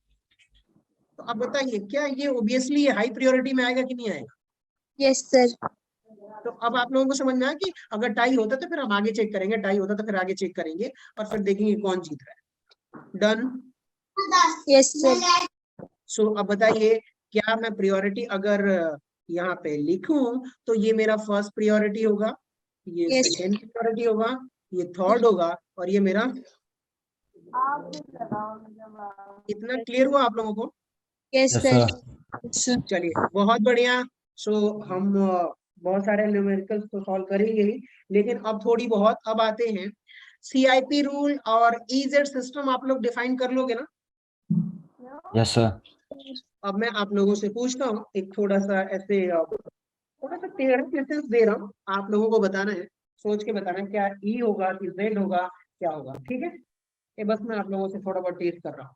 तो अब बताइए क्या ये ओबियसली हाई प्रायोरिटी में आएगा कि नहीं आएगा। Yes, sir. तो अब आप लोगों को समझ में आया कि अगर टाई होता तो फिर हम आगे चेक करेंगे, टाई होता तो फिर आगे चेक करेंगे, और फिर देखेंगे कौन जीत रहा है। डन। Yes, sir. सो अब बताइए, क्या मैं प्रायोरिटी अगर यहाँ पे लिखूं तो ये मेरा फर्स्ट प्रायोरिटी होगा, ये Yes. सेकेंड प्रायोरिटी होगा, ये थर्ड होगा, और ये मेरा। इतना क्लियर हुआ आप लोगों को? Yes, Yes, sir. sir. चलिए बहुत बढ़िया। सो हम बहुत सारे न्यूमेरिकल्स तो सॉल्व करेंगे ही, लेकिन अब थोड़ी बहुत अब आते हैं सीआईपी रूल और ईजेड सिस्टम। आप लोग डिफाइन कर लोगे ना? Yes, sir. अब मैं आप लोगों से पूछता हूँ एक थोड़ा सा ऐसे थोड़ा सा टेढ़ा क्वेश्चन दे रहा हूँ, आप लोगों को बताना है, सोच के बताना है क्या ई होगा कि जेड होगा, क्या होगा। ठीक है, ये बस मैं आप लोगों से थोड़ा बहुत टेस्ट कर रहा हूँ।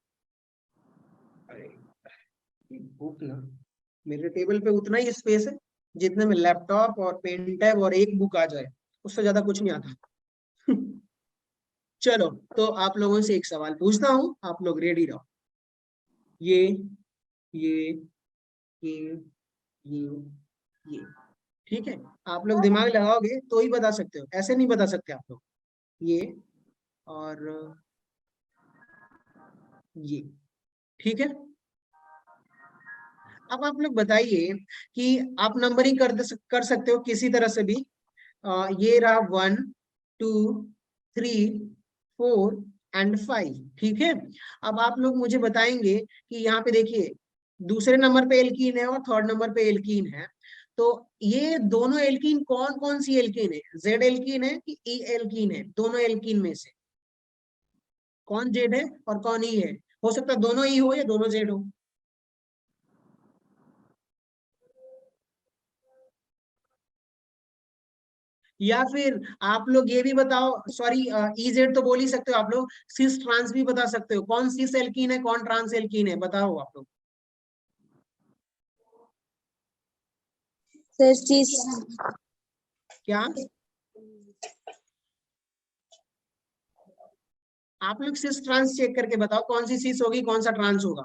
अरे बुक ना, मेरे टेबल पे उतना ही स्पेस है जितने में लैपटॉप और पेन टैब और एक बुक आ जाए, उससे ज्यादा कुछ नहीं आता। चलो तो आप लोगों से एक सवाल पूछता हूँ, आप लोग रेडी रहो। ये ये ये ये ये ठीक है, आप लोग दिमाग लगाओगे तो ही बता सकते हो, ऐसे नहीं बता सकते आप लोग। ये और ये ठीक है। अब आप लोग बताइए कि आप नंबरिंग कर सकते हो किसी तरह से भी। ये रहा 1 2 3 4 एंड 5। ठीक है, अब आप लोग मुझे बताएंगे कि यहाँ पे देखिए दूसरे नंबर पे एल्कीन है और थर्ड नंबर पे एल्कीन है, तो ये दोनों एल्कीन कौन कौन सी एल्कीन है? जेड एल्कीन है कि ई एल्कीन है? दोनों एल्कीन में से कौन जेड है और कौन ई है? हो सकता है दोनों ई हो या दोनों जेड हो। या फिर आप लोग ये भी बताओ, सॉरी इजेड तो बोल ही सकते हो आप लोग, सिस ट्रांस भी बता सकते हो, कौन सिस एल्कीन है कौन ट्रांस एल्कीन है, बताओ आप लोग। Sir, cis. क्या आप लोग सिस ट्रांस चेक करके बताओ कौन सी सिस होगी कौन सा ट्रांस होगा।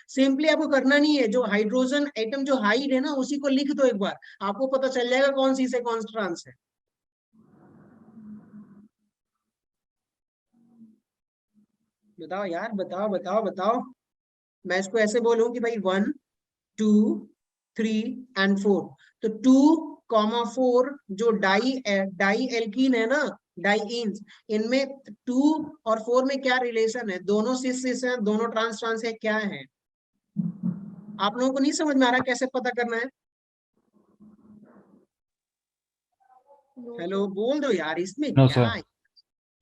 सिंपली आपको करना नहीं है, जो हाइड्रोजन एटम जो हाइड है ना उसी को लिख दो एक बार, आपको पता चल जाएगा कौन सी से कौन सा ट्रांस है। बताओ यार, बताओ बताओ बताओ। मैं इसको ऐसे बोलूं कि भाई 1 2 3 एंड 4, तो 2,4 जो डाई एल्कीन है ना, डाईइन्स, इनमें 2 और 4 में क्या रिलेशन है? दोनों सिस सिस है, दोनों ट्रांस ट्रांस है, क्या है? आप लोगों को नहीं समझ में आ रहा कैसे पता करना है? हेलो बोल दो यार, इसमें No, क्या sir. है?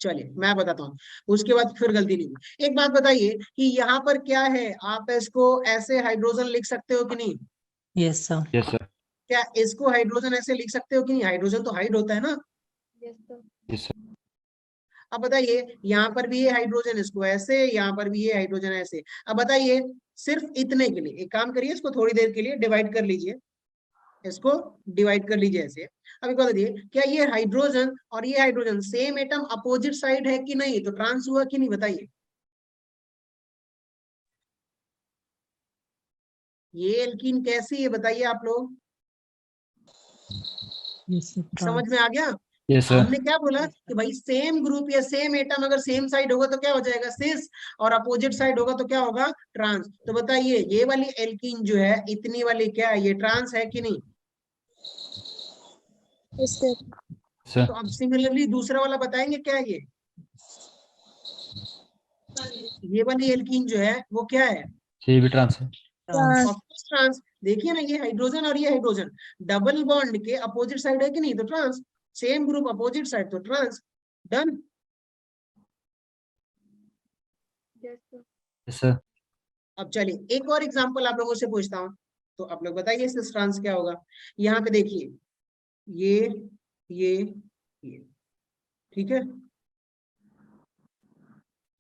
चलिए मैं बताता हूँ, उसके बाद फिर गलती नहीं होगी। एक बात बताइए कि यहाँ पर क्या है, आप इसको ऐसे हाइड्रोजन लिख सकते हो कि नहीं? Yes, sir. Yes, sir. क्या इसको हाइड्रोजन ऐसे लिख सकते हो कि नहीं? हाइड्रोजन तो हाइड होता है ना। Yes, sir. Yes, sir. अब बताइए यहाँ पर भी ये हाइड्रोजन, इसको ऐसे, यहाँ पर भी ये हाइड्रोजन ऐसे। अब बताइए सिर्फ इतने के लिए एक काम करिए, इसको थोड़ी देर के लिए डिवाइड कर लीजिए, इसको डिवाइड कर लीजिए ऐसे। अब एक बात बताइए, क्या ये हाइड्रोजन और ये hydrogen same atom opposite side है कि नहीं? तो ट्रांस हुआ कि नहीं, बताइए। ये एल्कीन कैसी है बताइए आप लोग, Yes, sir. समझ में Trans. आ गया? Yes, sir. हमने क्या बोला कि भाई सेम ग्रुप या सेम एटम अगर सेम साइड होगा तो क्या हो जाएगा? सिस, और अपोजिट साइड होगा तो क्या होगा? ट्रांस। तो बताइए ये वाली एल्कीन जो है, इतनी वाली, क्या है ये? ट्रांस है कि नहीं? Yes, sir. Sir. तो अब सिमिलरली दूसरा वाला बताएंगे क्या है ये वाली एल्कीन जो है वो क्या है? ये भी ट्रांस है। Trans. Trans. Of course trans. देखिए ना, ये हाइड्रोजन और ये हाइड्रोजन डबल बॉन्ड के अपोजिट साइड है कि नहीं? तो trans. Same group opposite side तो trans. Done. Yes, sir. Yes, sir. अब चलिए एक और एग्जांपल आप लोगों से पूछता हूँ, तो आप लोग बताइए सिस ट्रांस क्या होगा। यहाँ पे देखिए ये ये ये ठीक है,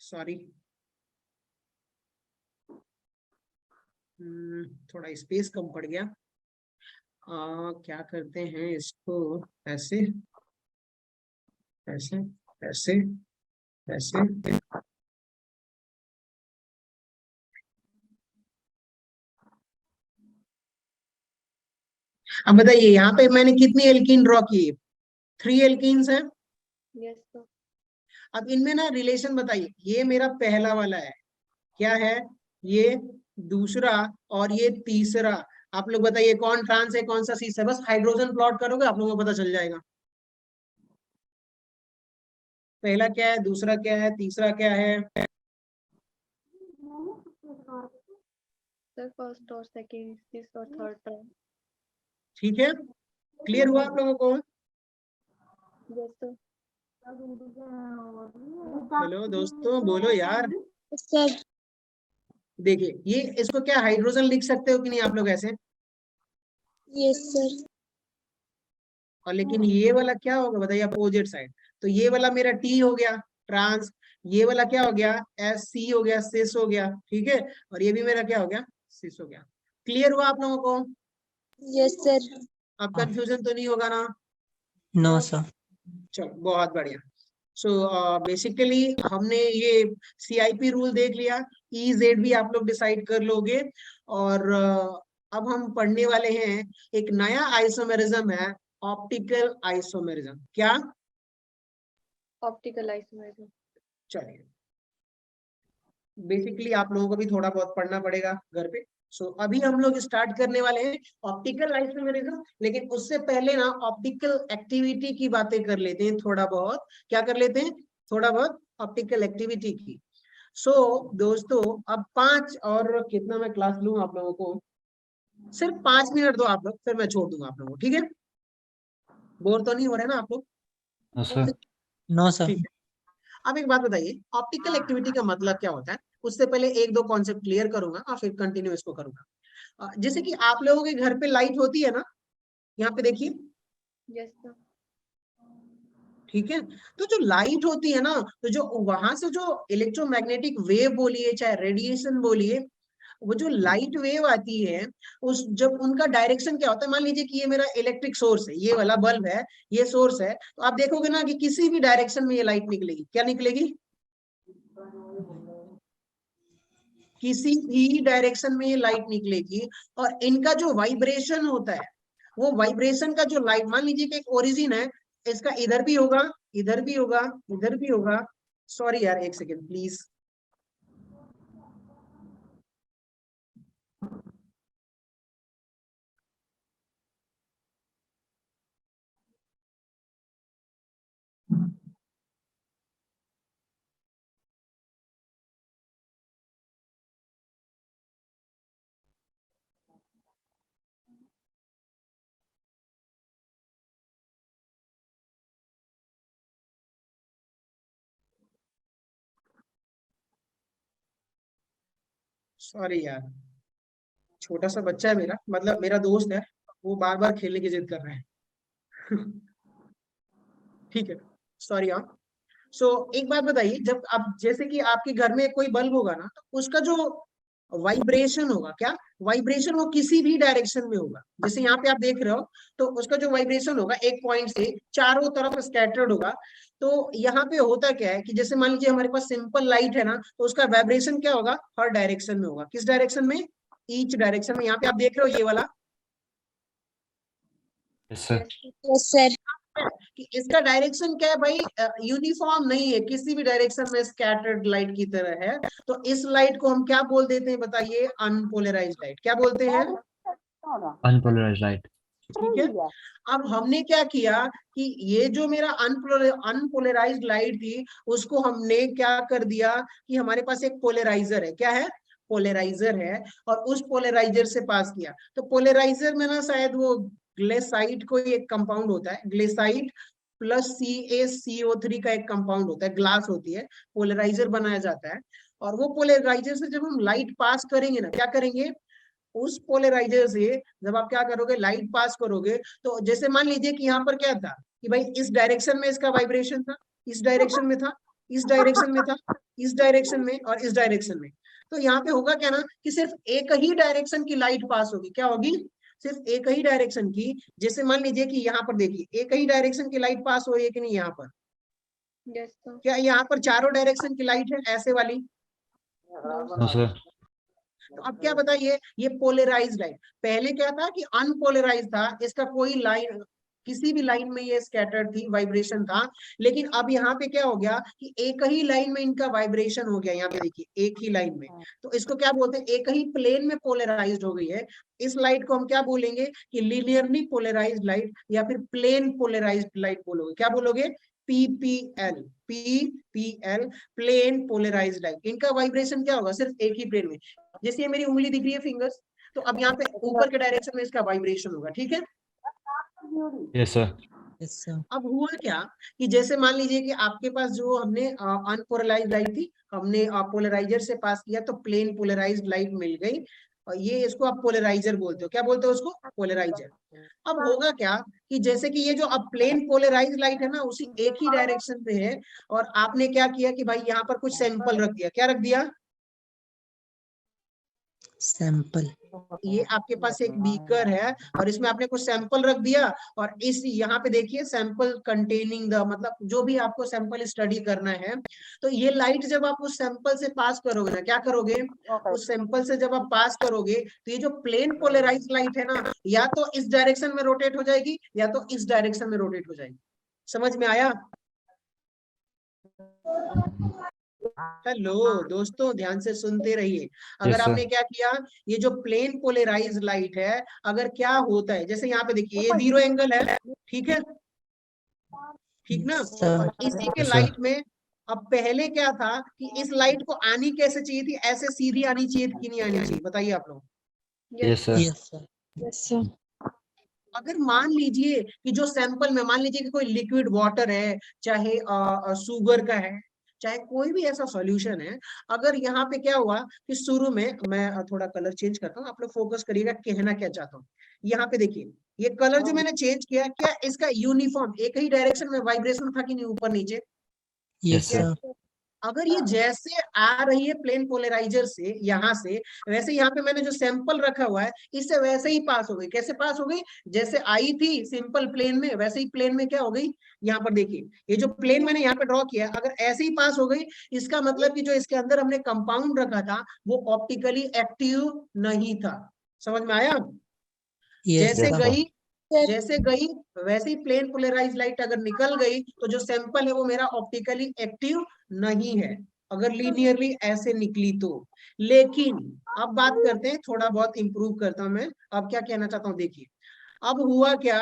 सॉरी थोड़ा स्पेस कम पड़ गया। क्या करते हैं इसको, ऐसे ऐसे ऐसे ऐसे। अब बताइए यहाँ पे मैंने कितनी एल्कीन ड्रॉ की? 3 एल्कीन्स हैं। Yes, sir. अब इनमें ना रिलेशन बताइए, ये मेरा पहला वाला है, क्या है ये? दूसरा, और ये तीसरा। आप लोग बताइए कौन ट्रांस है कौन सा सीस है? बस हाइड्रोजन प्लॉट करोगे आप लोगों को पता चल जाएगा, पहला क्या है, दूसरा क्या है, तीसरा क्या है। Sir, first or second, this or third term. ठीक है, क्लियर हुआ आप लोगों को? Yes, sir. हेलो दोस्तों, बोलो यार। Sir. देखिए, ये इसको क्या हाइड्रोजन लिख सकते हो कि नहीं आप लोग ऐसे? Yes, sir. और लेकिन ये वाला क्या होगा बताइए, अपोजिट साइड। तो ये वाला मेरा टी हो गया ट्रांस, ये वाला क्या हो गया एस सी हो गया, सिस हो गया, ठीक है, और ये भी मेरा क्या हो गया सिस हो गया। क्लियर हुआ आप लोगों को? Yes, sir. अब कंफ्यूजन तो नहीं होगा ना? No sir. चलो बहुत बढ़िया। सो बेसिकली हमने ये CIP रूल देख लिया, EZ भी आप लोग डिसाइड कर लोगे। और अब हम पढ़ने वाले हैं एक नया आइसोमेरिज्म है, ऑप्टिकल आइसोमेरिज्म। क्या? Optical isomerism. चलिए, बेसिकली आप लोगों को भी थोड़ा बहुत पढ़ना पड़ेगा घर पे। सो अभी हम लोग स्टार्ट करने वाले हैं ऑप्टिकल आइसोमेरिज्म, लेकिन उससे पहले ना ऑप्टिकल एक्टिविटी की बातें कर लेते हैं थोड़ा बहुत। क्या कर लेते हैं? थोड़ा बहुत ऑप्टिकल एक्टिविटी की। सो दोस्तों, अब 5 और कितना मैं क्लास लूं आप लोगों को? सिर्फ 5 मिनट दो आप लोग, फिर मैं छोड़ दूंगा आप लोगों को, ठीक है? बोर तो नहीं हो रहे ना आप लोग? No sir. No sir. ठीक है। अब एक बात बताइए, ऑप्टिकल एक्टिविटी का मतलब क्या होता है? उससे पहले एक दो कॉन्सेप्ट क्लियर करूंगा और फिर कंटिन्यू इसको करूंगा। जैसे कि आप लोगों के घर पे लाइट होती है ना, यहाँ पे देखिए, Yes, sir. ठीक है। तो जो लाइट होती है ना, तो जो वहां से जो इलेक्ट्रोमैग्नेटिक वेव बोलिए चाहे रेडिएशन बोलिए, वो जो लाइट वेव आती है, उस जब उनका डायरेक्शन क्या होता है, मान लीजिए कि ये मेरा इलेक्ट्रिक सोर्स है, ये वाला बल्ब है, ये सोर्स है, तो आप देखोगे ना कि किसी भी डायरेक्शन में ये लाइट निकलेगी। क्या निकलेगी? किसी भी डायरेक्शन में ये लाइट निकलेगी। और इनका जो वाइब्रेशन होता है, वो वाइब्रेशन का जो लाइट, मान लीजिए कि एक ओरिजिन है, इसका इधर भी होगा, इधर भी होगा, इधर भी होगा। सॉरी यार, एक सेकेंड प्लीज। सॉरी यार, छोटा सा बच्चा है मेरा, मतलब मेरा दोस्त है, वो बार बार खेलने की जिद कर रहा है। ठीक है, सॉरी आप। सो एक बात बताइए, जब आप जैसे कि आपके घर में कोई बल्ब होगा ना, तो उसका जो वाइब्रेशन होगा, क्या वाइब्रेशन, वो किसी भी डायरेक्शन में होगा। जैसे यहाँ पे आप देख रहे हो, तो उसका जो वाइब्रेशन होगा एक पॉइंट से चारों तरफ स्कैटर्ड होगा। तो यहाँ पे होता क्या है कि जैसे मान लीजिए हमारे पास सिंपल लाइट है ना, तो उसका वाइब्रेशन क्या होगा, हर डायरेक्शन में होगा। किस डायरेक्शन में? ईच डायरेक्शन में। यहाँ पे आप देख रहे हो ये वाला, यस सर। Yes, sir. कि इसका डायरेक्शन क्या है भाई, यूनिफॉर्म नहीं है, किसी भी डायरेक्शन में स्कैटर्ड लाइट की तरह है। तो इस लाइट को हम क्या बोल देते हैं बताइए? Unpolarised light. क्या बोलते हैं? Unpolarised light. ठीक है। अब हमने क्या किया कि ये जो मेरा अनपोलराइज्ड लाइट थी, उसको हमने क्या कर दिया कि हमारे पास एक पोलराइजर है। क्या है? पोलराइजर है, और उस पोलराइजर से पास किया। तो पोलराइजर में ना शायद वो ग्लेसाइट कोई एक कंपाउंड होता है, ग्लेसाइट प्लस CaCO3 का एक कंपाउंड होता है, ग्लास होती है, पोलराइजर बनाया जाता है। और वो पोलराइजर से जब हम लाइट पास करेंगे ना, क्या करेंगे, उस पोलराइजर से जब आप क्या करोगे, लाइट पास करोगे, तो जैसे मान लीजिए कि यहाँ पर क्या था कि भाई इस डायरेक्शन में इसका वाइब्रेशन था, इस डायरेक्शन में था, इस डायरेक्शन में था, इस डायरेक्शन में और इस डायरेक्शन में। तो यहाँ पे होगा क्या ना कि सिर्फ एक ही डायरेक्शन की लाइट पास होगी। क्या होगी? सिर्फ एक ही डायरेक्शन की। जैसे मान लीजिए कि यहाँ पर देखिए, एक ही डायरेक्शन की लाइट पास हो रही है कि नहीं यहाँ पर? Yes, sir. क्या यहाँ पर चारों डायरेक्शन की लाइट है ऐसे वाली? No sir. तो अब क्या बताइए, ये पोलराइज्ड लाइट। पहले क्या था कि अनपोलराइज था, इसका कोई लाइन, किसी भी लाइन में ये स्कैटर्ड थी, वाइब्रेशन था। लेकिन अब यहाँ पे क्या हो गया कि एक ही लाइन में इनका वाइब्रेशन हो गया। यहाँ पे देखिए, एक ही लाइन में, तो इसको क्या बोलते हैं, एक ही प्लेन में पोलराइज्ड हो गई है। इस लाइट को हम क्या बोलेंगे कि लीनियरली पोलराइज्ड लाइट, या फिर प्लेन पोलराइज्ड लाइट बोलोगे। क्या बोलोगे? PPL, PPL plane polarised light. इनका वाइब्रेशन क्या होगा? सिर्फ एक ही प्लेन में। जैसे ये मेरी उंगली दिख रही है फिंगर्स, तो अब यहाँ पे ऊपर के डायरेक्शन में इसका वाइब्रेशन होगा, ठीक है। Yes, sir. Yes, sir. अब हुआ क्या कि जैसे मान लीजिए कि आपके पास जो हमने अनपोलराइज्ड लाइट थी, हमने पोलराइजर से पास किया तो प्लेन पोलराइज्ड लाइट मिल गई, और ये इसको आप पोलराइजर बोलते हो। क्या बोलते हो उसको? पोलराइजर। अब होगा क्या कि जैसे कि ये जो अब प्लेन पोलराइज्ड लाइट है ना, उसी एक ही डायरेक्शन पे है, और आपने क्या किया कि भाई यहाँ पर कुछ सैंपल रख दिया। क्या रख दिया? सैंपल। ये आपके पास एक बीकर है और इसमें आपने कुछ सैंपल रख दिया, और इस यहाँ पे देखिए सैंपल कंटेनिंग द, मतलब जो भी आपको सैंपल स्टडी करना है, तो ये लाइट जब आप उस सैंपल से पास करोगे ना, क्या करोगे? उस सैंपल से जब आप पास करोगे तो ये जो प्लेन पोलराइज्ड लाइट है ना, या तो इस डायरेक्शन में रोटेट हो जाएगी या तो इस डायरेक्शन में रोटेट हो जाएगी। समझ में आया? हेलो दोस्तों, ध्यान से सुनते रहिए। अगर Yes, sir. आपने क्या किया, ये जो प्लेन पोलराइज्ड लाइट है, अगर क्या होता है, जैसे यहाँ पे देखिए ये 0 एंगल है, ठीक है, ठीक ना। और इसी के Yes, sir. लाइट में अब पहले क्या था कि इस लाइट को आनी कैसे चाहिए थी? ऐसे सीधी आनी चाहिए थी कि नहीं आनी चाहिए? बताइए आप लोग। Yes, sir. Yes, sir. Yes, sir. अगर मान लीजिए कि जो सैंपल में, मान लीजिए कि कोई लिक्विड वाटर है, चाहे शुगर का है, चाहे कोई भी ऐसा सॉल्यूशन है, अगर यहाँ पे क्या हुआ कि शुरू में, मैं थोड़ा कलर चेंज करता हूँ, आप लोग फोकस करिएगा कहना क्या चाहता हूँ। यहाँ पे देखिए ये कलर जो मैंने चेंज किया, क्या इसका यूनिफॉर्म एक ही डायरेक्शन में वाइब्रेशन था कि नहीं? ऊपर नीचे। Yes, Yes, sir. sir. अगर ये जैसे आ रही है प्लेन पोलराइजर से यहाँ से, वैसे यहाँ पे मैंने जो सैंपल रखा हुआ है इससे वैसे ही पास हो गई। कैसे पास हो गई? जैसे आई थी सिंपल प्लेन में, वैसे ही प्लेन में क्या हो गई? यहाँ पर देखिए ये जो प्लेन मैंने यहाँ पे ड्रॉ किया, अगर ऐसे ही पास हो गई, इसका मतलब कि जो इसके अंदर हमने कंपाउंड रखा था वो ऑप्टिकली एक्टिव नहीं था। समझ में आया? Yes, जैसे Yes, sir. sir. गई, जैसे गई वैसे ही प्लेन पोलराइज लाइट अगर निकल गई तो जो सैंपल है वो मेरा ऑप्टिकली एक्टिव नहीं है, अगर लीनियरली ऐसे निकली तो। लेकिन अब बात करते हैं, थोड़ा बहुत इंप्रूव करता हूं मैं। अब क्या कहना चाहता हूं, देखिए अब हुआ क्या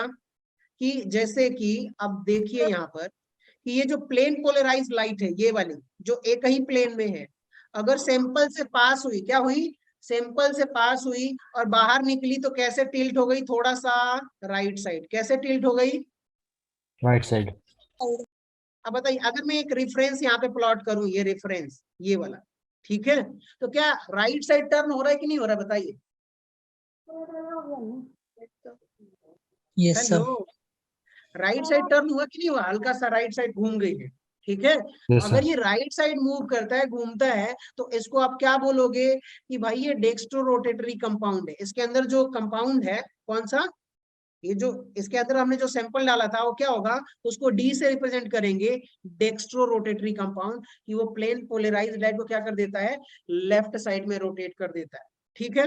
कि जैसे कि अब देखिए यहाँ पर कि ये जो प्लेन पोलराइज लाइट है, ये वाली जो एक ही प्लेन में है, अगर सैंपल से पास हुई, क्या हुई? सैंपल से पास हुई और बाहर निकली तो कैसे टिल्ट हो गई? थोड़ा सा राइट साइड। कैसे टिल्ट हो गई? Right side. अब बताइए, अगर मैं एक रेफरेंस यहाँ पे प्लॉट करूं, ये रेफरेंस ये वाला, ठीक है, तो क्या राइट साइड टर्न हो रहा है कि नहीं हो रहा है? बताइए। Yes, sir. Hello, right side turn हुआ कि नहीं हुआ? हल्का सा राइट साइड घूम गई है, ठीक है। Yes, अगर sir. ये राइट साइड मूव करता है, घूमता है, तो इसको आप क्या बोलोगे कि भाई ये डेक्स्ट्रो रोटेटरी कंपाउंड है। इसके अंदर जो कंपाउंड है कौन सा? ये जो इसके अंदर हमने जो सैंपल डाला था वो क्या होगा? उसको डी से रिप्रेजेंट करेंगे, डेक्स्ट्रो रोटेटरी कंपाउंड, कि वो प्लेन पोलराइज्ड लाइट को क्या कर देता है? लेफ्ट साइड में रोटेट कर देता है, ठीक है।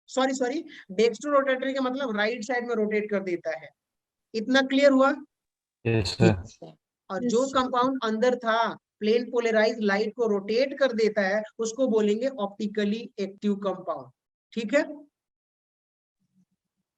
सॉरी, डेक्स्ट्रो रोटेटरी का मतलब राइट साइड में रोटेट कर देता है। इतना क्लियर हुआ? Yes, sir. Yes, sir. और जो कंपाउंड अंदर था प्लेन पोलराइज्ड लाइट को रोटेट कर देता है, उसको बोलेंगे ऑप्टिकली एक्टिव कंपाउंड, ठीक है।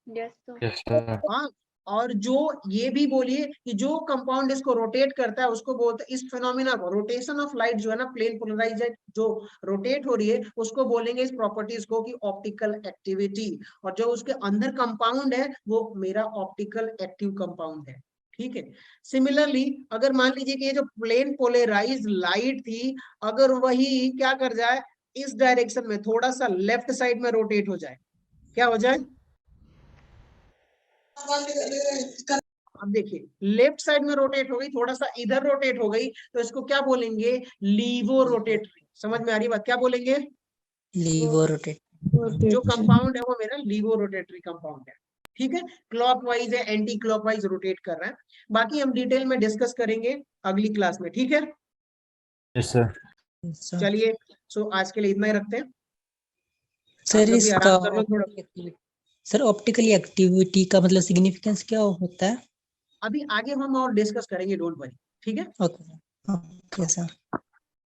Yes, sir. Yes, sir. हाँ, और जो ये भी बोलिए कि जो कंपाउंड इसको रोटेट करता है उसको बोलते हैं, इस फिनोमिना को, रोटेशन ऑफ लाइट जो है ना, प्लेन पोलराइज्ड लाइट जो रोटेट हो रही है, उसको बोलेंगे इस प्रॉपर्टीज को कि ऑप्टिकल एक्टिविटी। और जो उसके अंदर कंपाउंड है वो मेरा ऑप्टिकल एक्टिव कंपाउंड है, ठीक है। सिमिलरली अगर मान लीजिए कि ये जो प्लेन पोलराइज्ड लाइट थी, अगर वही क्या कर जाए, इस डायरेक्शन में थोड़ा सा लेफ्ट साइड में रोटेट हो जाए, क्या हो जाए? अब देखिए लेफ्ट साइड में रोटेट हो गई, थोड़ा सा इधर रोटेट हो गई, तो इसको क्या बोलेंगे? Laevo rotatory. समझ में आ रही बात? क्या बोलेंगे? Levo rotate. जो कंपाउंड है वो मेरा लीवो रोटेटरी कंपाउंड है, ठीक है। क्लॉकवाइज है, एंटी क्लॉकवाइज रोटेट कर रहा है। बाकी हम डिटेल में डिस्कस करेंगे अगली क्लास में, ठीक है। Yes, sir. Yes, sir. चलिए, सो आज के लिए इतना ही रखते हैं। सर आप लोग भी इसका आराम कर लो थोड़ा। सर ऑप्टिकली एक्टिविटी का मतलब सिग्निफिकेंस क्या होता है? अभी आगे हम और डिस्कस करेंगे, डोंट वरी, ठीक है। Okay sir.